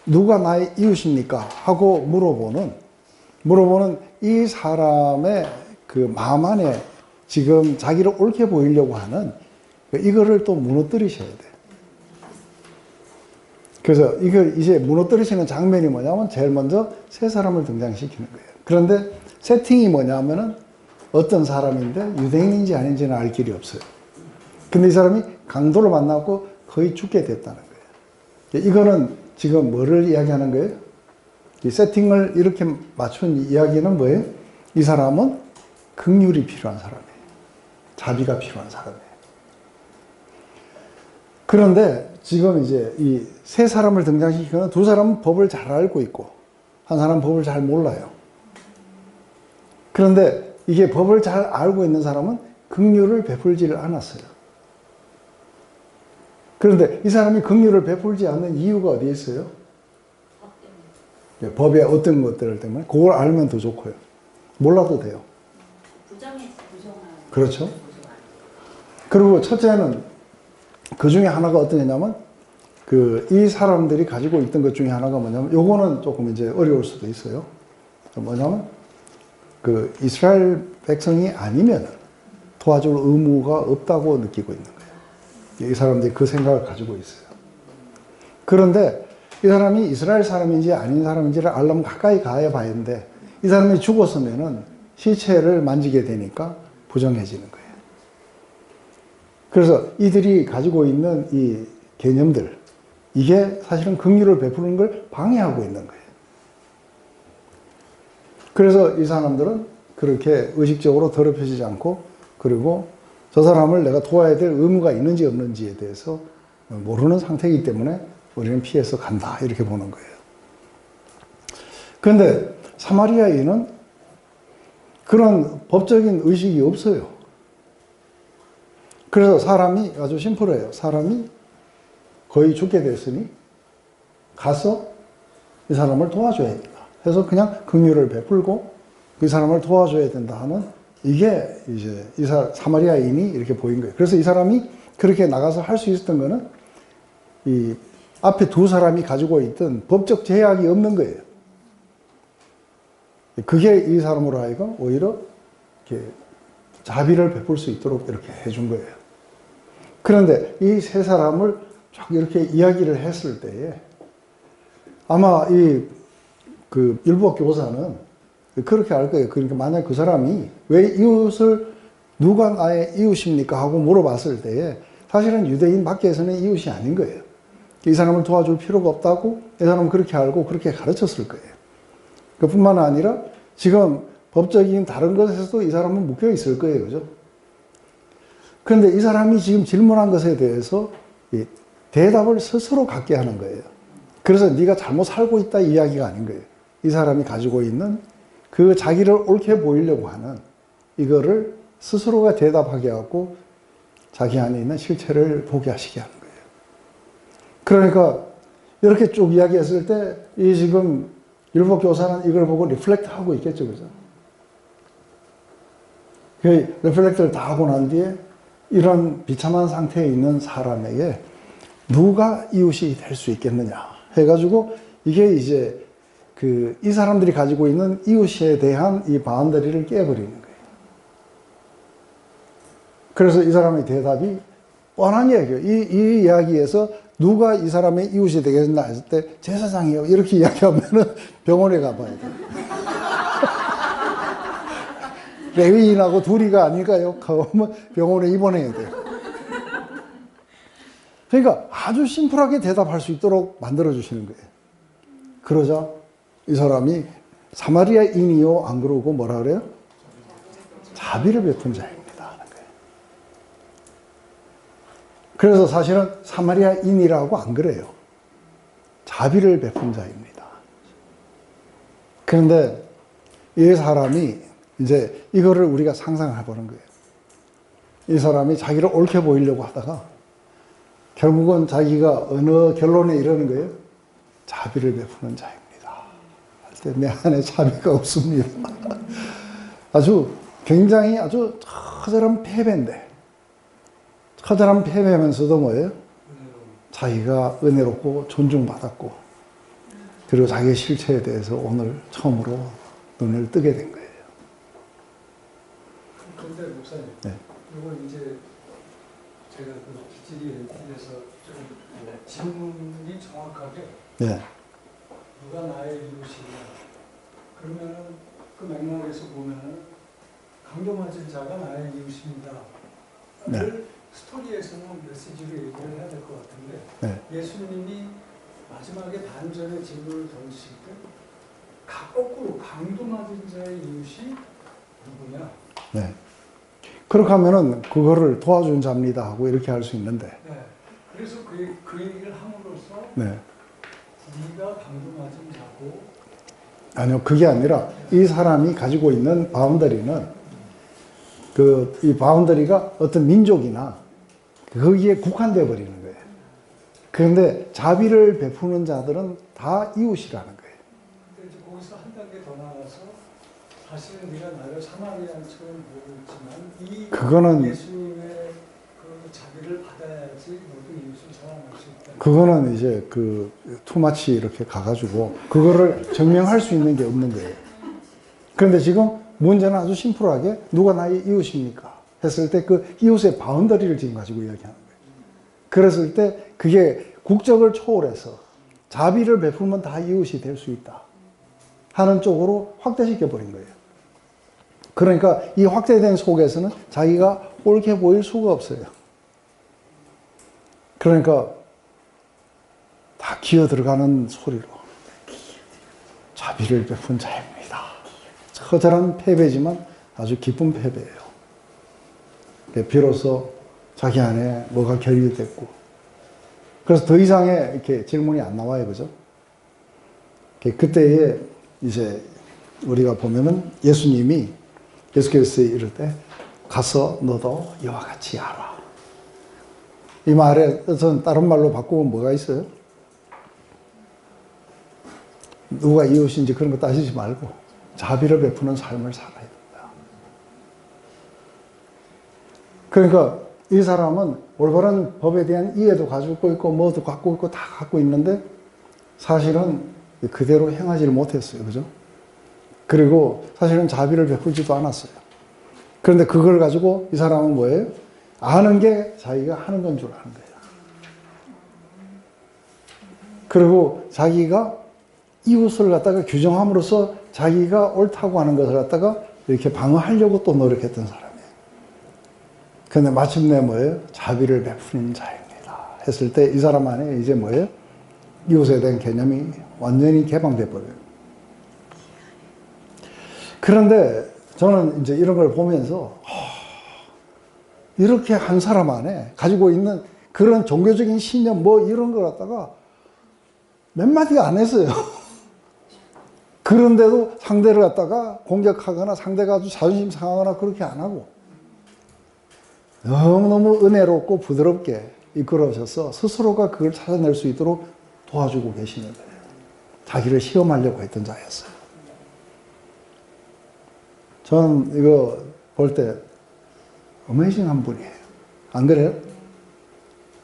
누가 나의 이웃입니까? 하고 물어보는 이 사람의 그 마음 안에 지금 자기를 옳게 보이려고 하는 이거를 또 무너뜨리셔야 돼요. 그래서 이걸 이제 무너뜨리시는 장면이 뭐냐면 제일 먼저 세 사람을 등장시키는 거예요. 그런데 세팅이 뭐냐면은 어떤 사람인데 유대인인지 아닌지는 알 길이 없어요. 근데 이 사람이 강도를 만나고 거의 죽게 됐다는 거예요. 이거는 지금 뭐를 이야기하는 거예요? 이 세팅을 이렇게 맞춘 이야기는 뭐예요? 이 사람은 긍휼이 필요한 사람이에요. 자비가 필요한 사람이에요. 그런데 지금 이제 이 세 사람을 등장시키는 두 사람은 법을 잘 알고 있고 한 사람은 법을 잘 몰라요. 그런데 이게 법을 잘 알고 있는 사람은 긍휼을 베풀지를 않았어요. 그런데 이 사람이 긍휼을 베풀지 않는 이유가 어디에 있어요? 법의 어떤 것들 때문에? 그걸 알면 더 좋고요. 몰라도 돼요. 그렇죠. 그리고 첫째는 그 중에 하나가 어떤 거냐면 이 사람들이 가지고 있던 것 중에 하나가 뭐냐면 요거는 조금 이제 어려울 수도 있어요. 뭐냐면 이스라엘 백성이 아니면 도와줄 의무가 없다고 느끼고 있는 거예요. 이 사람들이 그 생각을 가지고 있어요. 그런데 이 사람이 이스라엘 사람인지 아닌 사람인지를 알려면 가까이 가야 봐야하는데 이 사람이 죽었으면은 시체를 만지게 되니까 부정해지는 거예요. 그래서 이들이 가지고 있는 이 개념들, 이게 사실은 긍휼을 베푸는 걸 방해하고 있는 거예요. 그래서 이 사람들은 그렇게 의식적으로 더럽혀지지 않고, 그리고 저 사람을 내가 도와야 될 의무가 있는지 없는지에 대해서 모르는 상태이기 때문에 우리는 피해서 간다, 이렇게 보는 거예요. 그런데 사마리아인은 그런 법적인 의식이 없어요. 그래서 사람이 아주 심플해요. 사람이 거의 죽게 됐으니 가서 이 사람을 도와줘야 된다. 해서 그냥 긍휼을 베풀고 그 사람을 도와줘야 된다 하는, 이게 이제 사마리아인이 이렇게 보인 거예요. 그래서 이 사람이 그렇게 나가서 할 수 있었던 거는 이 앞에 두 사람이 가지고 있던 법적 제약이 없는 거예요. 그게 이 사람으로 하여금 오히려 이렇게 자비를 베풀 수 있도록 이렇게 해준 거예요. 그런데 이 세 사람을 쫙 이렇게 이야기를 했을 때에 아마 율법 교사는 그렇게 할 거예요. 그러니까 만약 그 사람이 왜 이웃을 누가 나의 이웃입니까? 하고 물어봤을 때에 사실은 유대인 밖에서는 이웃이 아닌 거예요. 이 사람을 도와줄 필요가 없다고 이 사람은 그렇게 알고 그렇게 가르쳤을 거예요. 그뿐만 아니라 지금 법적인 다른 것에서도 이 사람은 묶여 있을 거예요. 그죠? 그런데 이 사람이 지금 질문한 것에 대해서 대답을 스스로 갖게 하는 거예요. 그래서 네가 잘못 살고 있다 이야기가 아닌 거예요. 이 사람이 가지고 있는 그 자기를 옳게 보이려고 하는 이거를 스스로가 대답하게 하고 자기 안에 있는 실체를 보게 하시게 하는 거예요. 그러니까 이렇게 쭉 이야기했을 때 이 지금 율법 교사는 이걸 보고 리플렉트 하고 있겠죠. 그죠? 그 리플렉트를 다 하고 난 뒤에 이런 비참한 상태에 있는 사람에게 누가 이웃이 될 수 있겠느냐 해가지고 이게 이제 이 사람들이 가지고 있는 이웃에 대한 이 바운더리를 깨버리는 거예요. 그래서 이 사람의 대답이 뻔한 이야기예요. 이 이야기에서 누가 이 사람의 이웃이 되겠나 했을 때 제사장이요 이렇게 이야기하면은 병원에 가봐야 돼요. 레위인하고 둘이가 아닐까요? 그러면 병원에 입원해야 돼요. 그러니까 아주 심플하게 대답할 수 있도록 만들어주시는 거예요. 그러자 이 사람이 사마리아인이요 안 그러고 뭐라 그래요? 자비를 베푼 자입니다 하는 거예요. 그래서 사실은 사마리아인이라고 안 그래요. 자비를 베푼 자입니다. 그런데 이 사람이 이제 이거를 우리가 상상해 보는 거예요. 이 사람이 자기를 옳게 보이려고 하다가 결국은 자기가 어느 결론에 이르는 거예요? 자비를 베푸는 자입니다. 할 때 내 안에 자비가 없습니다. 아주 굉장히 아주 처절한 패배인데, 처절한 패배면서도 뭐예요? 자기가 은혜롭고 존중받았고, 그리고 자기의 실체에 대해서 오늘 처음으로 눈을 뜨게 된 거예요. 그런데 목사님, 네. 이거 이제 제가 기질이 에서 좀 질문이 정확하게 네. 누가 나의 이웃이냐, 그러면은 그 맥락에서 보면은 강도맞은 자가 나의 이웃입니다. 를 스토리에서는 메시지로 얘기를 해야 될 것 같은데, 네. 예수님이 마지막에 반전의 질문을 던지실 때 거꾸로 강도맞은 자의 이웃이 누구냐? 네. 그렇게 하면은 그거를 도와준 자입니다 하고 이렇게 할 수 있는데. 네. 그래서 그 얘기를 함으로써 네. 네가 방금 맞은 자고 아니요, 그게 아니라 이 사람이 가지고 있는 바운더리는 이 바운더리가 어떤 민족이나 거기에 국한되어 버리는 거예요. 그런데 자비를 베푸는 자들은 다 이웃이라는 거예요. 근데 이제 거기서 한 단계 더 나가서 사실은 네가 나를 사마리아인처럼 보고 있지만 이 그거는 예수님의 그 자비를 받아야지 너도 이웃을 사랑할 수 있다. 그거는 이제 투마치 이렇게 가가지고 그거를 증명할 수 있는 게 없는 거예요. 그런데 지금 문제는 아주 심플하게 누가 나의 이웃입니까? 했을 때 그 이웃의 바운더리를 지금 가지고 이야기하는 거예요. 그랬을 때 그게 국적을 초월해서 자비를 베풀면 다 이웃이 될 수 있다 하는 쪽으로 확대시켜 버린 거예요. 그러니까 이 확대된 속에서는 자기가 옳게 보일 수가 없어요. 그러니까 다 기어 들어가는 소리로 자비를 베푼 자입니다. 처절한 패배지만 아주 기쁜 패배예요. 비로소 자기 안에 뭐가 결의됐고, 그래서 더 이상의 이렇게 질문이 안 나와요, 그죠? 그때에 이제 우리가 보면은 예수께서 이럴 때 가서 너도 이와 같이 하라. 이 말에 저는 다른 말로 바꾸면 뭐가 있어요? 누가 이웃인지 그런 거 따지지 말고 자비를 베푸는 삶을 살아야 된다. 그러니까 이 사람은 올바른 법에 대한 이해도 가지고 있고 뭐도 갖고 있고 다 갖고 있는데 사실은 그대로 행하지를 못했어요. 그죠? 그리고 사실은 자비를 베풀지도 않았어요. 그런데 그걸 가지고 이 사람은 뭐예요? 아는 게 자기가 하는 건 줄 아는 거예요. 그리고 자기가 이웃을 갖다가 규정함으로써 자기가 옳다고 하는 것을 갖다가 이렇게 방어하려고 또 노력했던 사람이에요. 그런데 마침내 뭐예요? 자비를 베푸는 자입니다 했을 때 이 사람 안에 이제 뭐예요? 이웃에 대한 개념이 완전히 개방돼 버려요. 그런데 저는 이제 이런 걸 보면서 이렇게 한 사람 안에 가지고 있는 그런 종교적인 신념 뭐 이런 걸 갖다가 몇 마디 안 했어요. 그런데도 상대를 갖다가 공격하거나 상대가 아주 자존심 상하거나 그렇게 안 하고 너무너무 은혜롭고 부드럽게 이끌어오셔서 스스로가 그걸 찾아낼 수 있도록 도와주고 계시는 거예요. 자기를 시험하려고 했던 자였어요. 저는 이거 볼 때 어메이징한 분이에요. 안 그래요?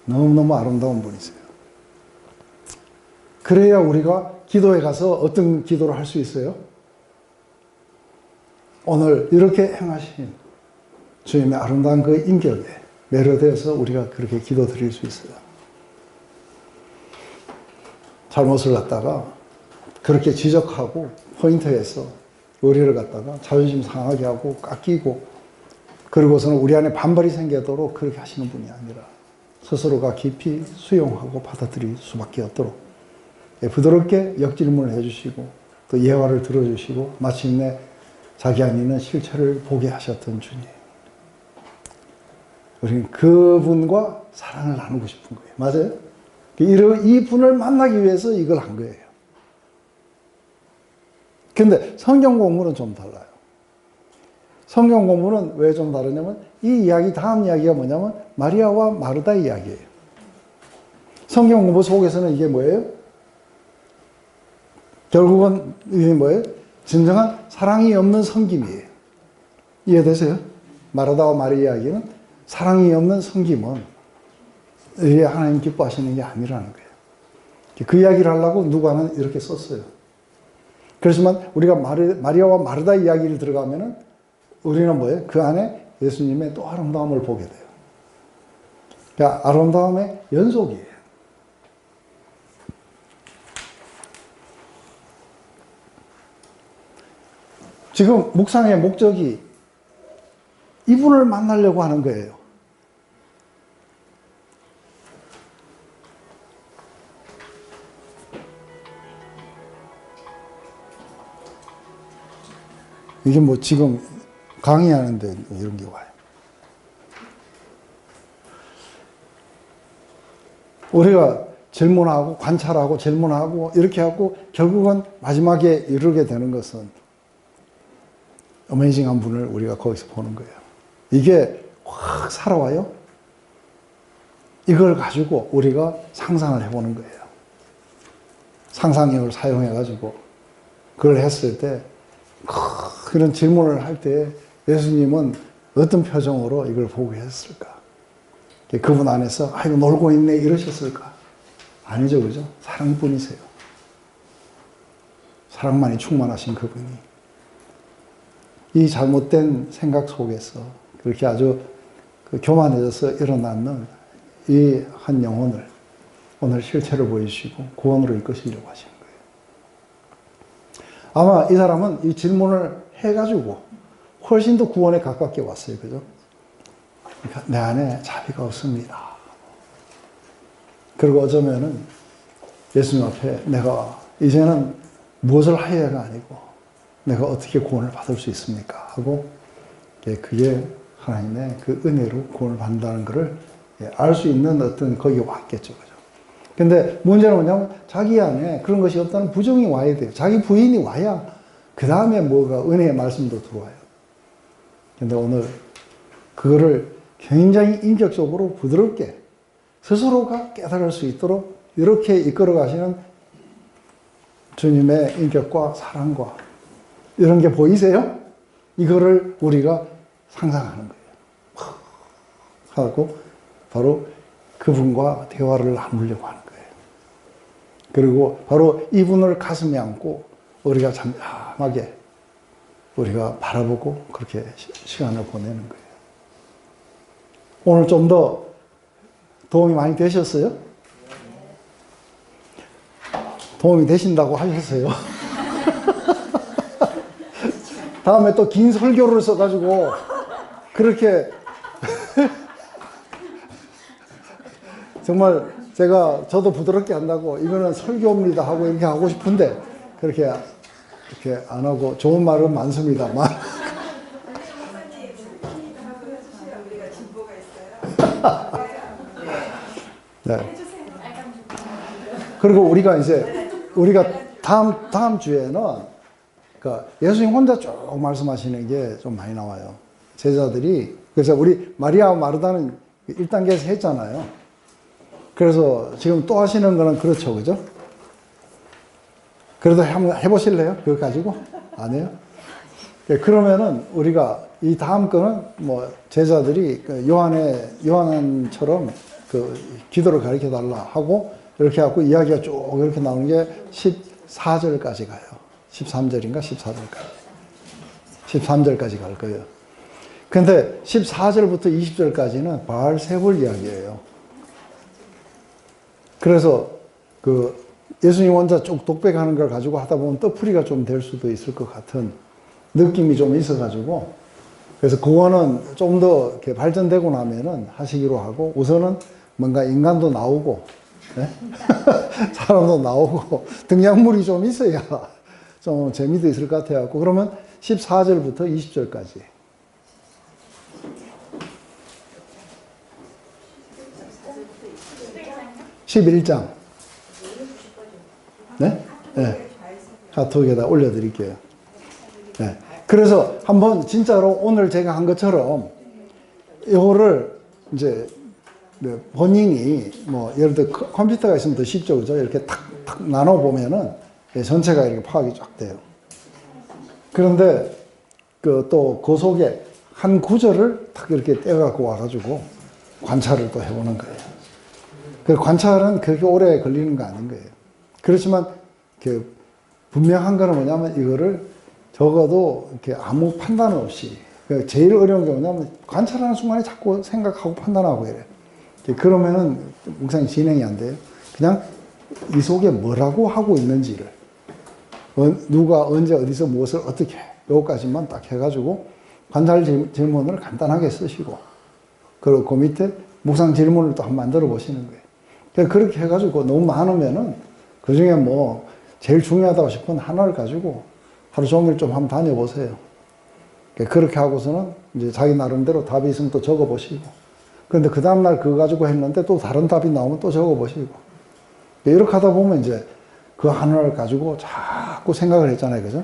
너무너무 아름다운 분이세요. 그래야 우리가 기도에 가서 어떤 기도를 할 수 있어요? 오늘 이렇게 행하신 주님의 아름다운 그 인격에 매료되어서 우리가 그렇게 기도 드릴 수 있어요. 잘못을 갖다가 그렇게 지적하고 포인트에서 우리를 갖다가 자존심 상하게 하고 깎이고 그리고서는 우리 안에 반발이 생기도록 그렇게 하시는 분이 아니라 스스로가 깊이 수용하고 받아들일 수밖에 없도록 부드럽게 역질문을 해주시고 또 예화를 들어주시고 마침내 자기 안에 있는 실체를 보게 하셨던 주님. 우리는 그분과 사랑을 나누고 싶은 거예요. 맞아요? 이 분을 만나기 위해서 이걸 한 거예요. 근데 성경 공부는 좀 달라요. 성경 공부는 왜 좀 다르냐면 이 이야기, 다음 이야기가 뭐냐면 마리아와 마르다 이야기예요. 성경 공부 속에서는 이게 뭐예요? 결국은 이게 뭐예요? 진정한 사랑이 없는 섬김이에요. 이해되세요? 마르다와 마리아 이야기는 사랑이 없는 섬김은 이게 하나님 기뻐하시는 게 아니라는 거예요. 그 이야기를 하려고 누가는 이렇게 썼어요. 그렇지만 우리가 마리아와 마르다 이야기를 들어가면은 우리는 뭐예요? 그 안에 예수님의 또 아름다움을 보게 돼요. 그러니까 아름다움의 연속이에요. 지금 묵상의 목적이 이분을 만나려고 하는 거예요. 이게 뭐 지금 강의하는데 이런 게 와요. 우리가 질문하고 관찰하고 질문하고 이렇게 하고 결국은 마지막에 이르게 되는 것은 어메이징한 분을 우리가 거기서 보는 거예요. 이게 확 살아와요. 이걸 가지고 우리가 상상을 해보는 거예요. 상상력을 사용해가지고 그걸 했을 때 그런 질문을 할 때 예수님은 어떤 표정으로 이걸 보고 했을까? 그분 안에서 아이고 놀고 있네 이러셨을까? 아니죠, 그죠? 사랑뿐이세요. 사랑만이 충만하신 그분이 이 잘못된 생각 속에서 그렇게 아주 교만해져서 일어나는 이 한 영혼을 오늘 실체를 보여주시고 구원으로 이끄시려고 하시는 거예요. 아마 이 사람은 이 질문을 해가지고 훨씬 더 구원에 가깝게 왔어요. 그죠? 그러니까 내 안에 자비가 없습니다. 그리고 어쩌면은 예수님 앞에 내가 이제는 무엇을 하여야가 아니고 내가 어떻게 구원을 받을 수 있습니까? 하고 그게 하나님의 그 은혜로 구원을 받는다는 것을 알 수 있는 어떤 거기에 왔겠죠. 그죠? 근데 문제는 뭐냐면 자기 안에 그런 것이 없다는 부정이 와야 돼요. 자기 부인이 와야 그 다음에 뭐가 은혜의 말씀도 들어와요. 근데 오늘 그거를 굉장히 인격적으로 부드럽게 스스로가 깨달을 수 있도록 이렇게 이끌어 가시는 주님의 인격과 사랑과 이런 게 보이세요? 이거를 우리가 상상하는 거예요. 하고 바로 그분과 대화를 나누려고 하는 거예요. 그리고 바로 이분을 가슴에 안고 우리가 잠잠하게 우리가 바라보고 그렇게 시간을 보내는 거예요. 오늘 좀 더 도움이 많이 되셨어요? 도움이 되신다고 하셨어요. 다음에 또 긴 설교를 써가지고 그렇게 정말 저도 부드럽게 한다고 이거는 설교입니다 하고 이렇게 하고 싶은데 그렇게 안 하고 좋은 말은 많습니다만 네. 그리고 우리가 다음 주에는 그러니까 예수님 혼자 쭉 말씀하시는 게 좀 많이 나와요. 제자들이 그래서 우리 마리아와 마르다는 1단계에서 했잖아요. 그래서 지금 또 하시는 거는 그렇죠, 그죠? 그래도 한번 해보실래요? 그거 가지고? 안 해요? 그러면은 우리가 이 다음 거는 뭐 제자들이 요한처럼 그 기도를 가르쳐 달라 하고 이렇게 하고 이야기가 쭉 이렇게 나오는 게 14절까지 가요. 13절인가 14절까지. 13절까지 갈 거예요. 근데 14절부터 20절까지는 바알세불 이야기예요. 그래서 예수님 혼자 쭉 독백하는 걸 가지고 하다 보면 떡풀이가 좀 될 수도 있을 것 같은 느낌이 좀 있어가지고 그래서 그거는 좀 더 이렇게 발전되고 나면은 하시기로 하고 우선은 뭔가 인간도 나오고 네? 사람도 나오고 등장물이 좀 있어야 좀 재미도 있을 것 같아요. 그러면 14절부터 20절까지. (11장) 네? 네. 카톡에다 올려드릴게요. 네. 그래서 한번 진짜로 오늘 제가 한 것처럼 이거를 이제 본인이 뭐 예를 들어 컴퓨터가 있으면 더 쉽죠, 그죠? 이렇게 탁탁 나눠 보면은 전체가 이렇게 파악이 쫙 돼요. 그런데 또 그 속에 한 구절을 탁 이렇게 떼어갖고 와가지고 관찰을 또 해보는 거예요. 그 관찰은 그렇게 오래 걸리는 거 아닌 거예요. 그렇지만 분명한 거는 뭐냐면 이거를 적어도 이렇게 아무 판단 없이 제일 어려운 게 뭐냐면 관찰하는 순간에 자꾸 생각하고 판단하고 이래. 그러면은 묵상이 진행이 안 돼요. 그냥 이 속에 뭐라고 하고 있는지를 누가 언제 어디서 무엇을 어떻게 요거까지만 딱 해가지고 관찰 질문을 간단하게 쓰시고 그리고 그 밑에 묵상 질문을 또 한번 만들어 보시는 거예요. 그렇게 해가지고 너무 많으면은 그 중에 뭐 제일 중요하다고 싶은 하나를 가지고 하루 종일 좀 한번 다녀보세요. 그렇게 하고서는 이제 자기 나름대로 답이 있으면 또 적어보시고, 그런데 그 다음날 그거 가지고 했는데 또 다른 답이 나오면 또 적어보시고, 이렇게 하다 보면 이제 그 하나를 가지고 자꾸 생각을 했잖아요. 그죠?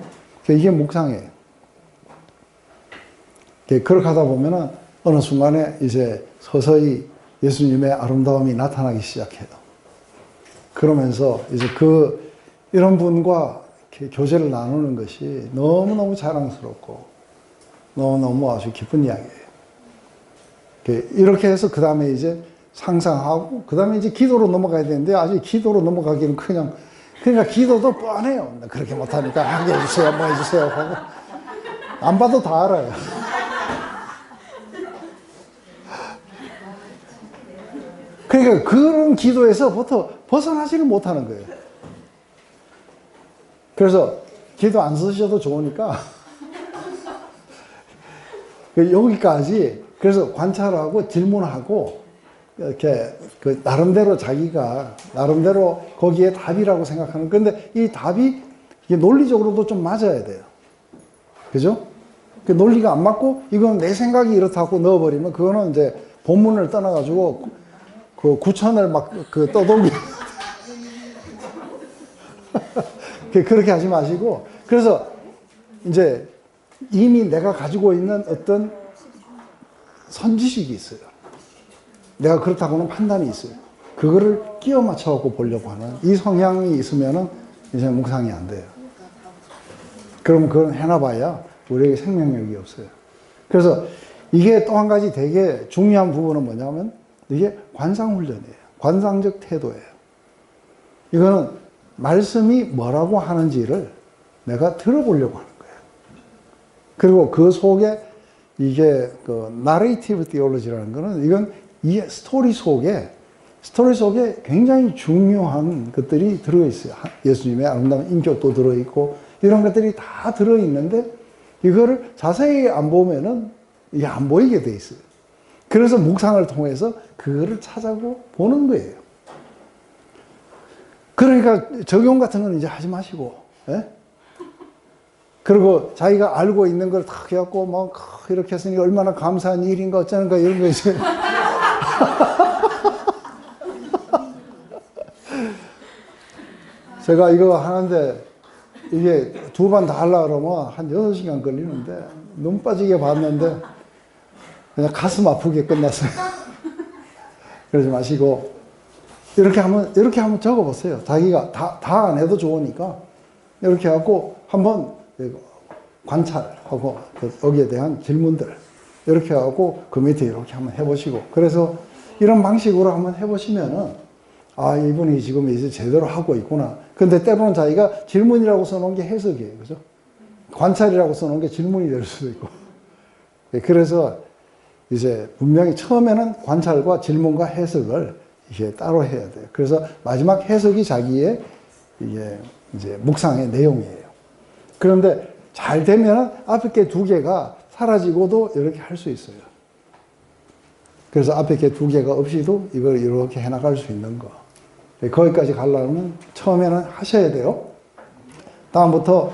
이게 묵상이에요. 그렇게 하다 보면은 어느 순간에 이제 서서히 예수님의 아름다움이 나타나기 시작해요. 그러면서 이제 이런 분과 이렇게 교제를 나누는 것이 너무너무 자랑스럽고 너무너무 아주 기쁜 이야기예요. 이렇게 해서 그 다음에 이제 상상하고 그 다음에 이제 기도로 넘어가야 되는데 아직 기도로 넘어가기는 그러니까 기도도 뻔해요. 그렇게 못하니까 하게 해주세요, 뭐 해주세요 하고 안 봐도 다 알아요. 그러니까 그런 기도에서부터 벗어나지를 못하는 거예요. 그래서 기도 안 쓰셔도 좋으니까 여기까지 그래서 관찰하고 질문하고 이렇게 나름대로 자기가 나름대로 거기에 답이라고 생각하는. 그런데 이 답이 이게 논리적으로도 좀 맞아야 돼요. 그죠? 그 논리가 안 맞고 이건 내 생각이 이렇다고 넣어버리면 그거는 이제 본문을 떠나가지고 그 구천을 막 떠돌기 그렇게 하지 마시고, 그래서 이제 이미 내가 가지고 있는 어떤 선지식이 있어요. 내가 그렇다고는 판단이 있어요. 그거를 끼워 맞춰갖고 보려고 하는 이 성향이 있으면은 이제 묵상이 안 돼요. 그럼 그건 해놔봐야 우리에게 생명력이 없어요. 그래서 이게 또 한 가지 되게 중요한 부분은 뭐냐면 이게 관상훈련이에요. 관상적 태도예요. 이거는 말씀이 뭐라고 하는지를 내가 들어보려고 하는 거예요. 그리고 그 속에 이게 narrative theology라는 거는 이건 이 스토리 속에 굉장히 중요한 것들이 들어있어요. 예수님의 아름다운 인격도 들어있고 이런 것들이 다 들어있는데 이거를 자세히 안 보면은 이게 안 보이게 돼 있어요. 그래서 묵상을 통해서 그거를 찾아보고 보는 거예요. 그러니까 적용 같은 건 이제 하지 마시고, 예? 그리고 자기가 알고 있는 걸 다 해갖고 막 이렇게 했으니 얼마나 감사한 일인가 어쩌는가 이런 거 이제 제가 이거 하는데 이게 2번 다 하려고 그러면 한 6시간 걸리는데 눈 빠지게 봤는데 그냥 가슴 아프게 끝났어요. 그러지 마시고 이렇게 한번 적어보세요. 자기가 다 안 해도 좋으니까 이렇게 하고 한번 관찰하고 여기에 대한 질문들 이렇게 하고 그 밑에 이렇게 한번 해보시고, 그래서 이런 방식으로 한번 해보시면은 아, 이분이 지금 이제 제대로 하고 있구나. 근데 때로는 자기가 질문이라고 써놓은 게 해석이에요. 그죠? 관찰이라고 써놓은 게 질문이 될 수도 있고. 그래서 이제 분명히 처음에는 관찰과 질문과 해석을 이게 따로 해야 돼요. 그래서 마지막 해석이 자기의 이제 묵상의 내용이에요. 그런데 잘 되면 앞에 게 2개가 사라지고도 이렇게 할 수 있어요. 그래서 앞에 게 2개가 없이도 이걸 이렇게 해나갈 수 있는 거. 거기까지 가려면 처음에는 하셔야 돼요. 다음부터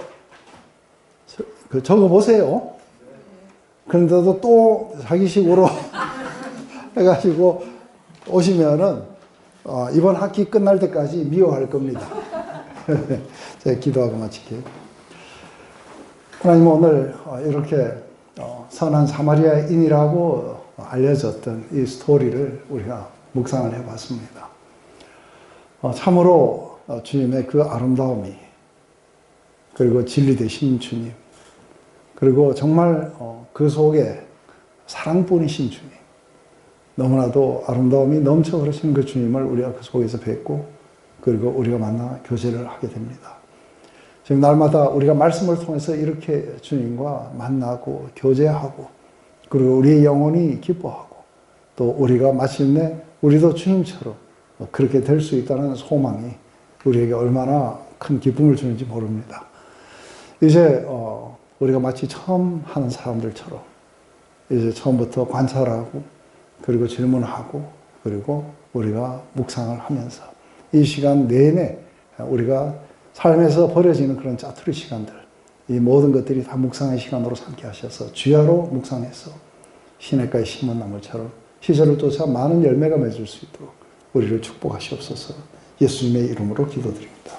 적어보세요. 그런데도 또 자기식으로 해가지고 오시면은 이번 학기 끝날 때까지 미워할 겁니다. 제가 기도하고 마칠게요. 하나님, 오늘 이렇게 선한 사마리아인이라고 알려졌던 이 스토리를 우리가 묵상을 해봤습니다. 참으로 주님의 그 아름다움이, 그리고 진리 되신 주님, 그리고 정말 그 속에 사랑뿐이신 주님, 너무나도 아름다움이 넘쳐 흐르시는 그 주님을 우리가 그 속에서 뵙고 그리고 우리가 만나 교제를 하게 됩니다. 지금 날마다 우리가 말씀을 통해서 이렇게 주님과 만나고 교제하고 그리고 우리의 영혼이 기뻐하고 또 우리가 마침내 우리도 주님처럼 그렇게 될 수 있다는 소망이 우리에게 얼마나 큰 기쁨을 주는지 모릅니다. 이제 우리가 마치 처음 하는 사람들처럼 이제 처음부터 관찰하고 그리고 질문하고 그리고 우리가 묵상을 하면서 이 시간 내내 우리가 삶에서 벌어지는 그런 짜투리 시간들, 이 모든 것들이 다 묵상의 시간으로 삼게 하셔서 주야로 묵상해서 시냇가에 심은 나물처럼 시절을 쫓아 많은 열매가 맺을 수 있도록 우리를 축복하시옵소서. 예수님의 이름으로 기도드립니다.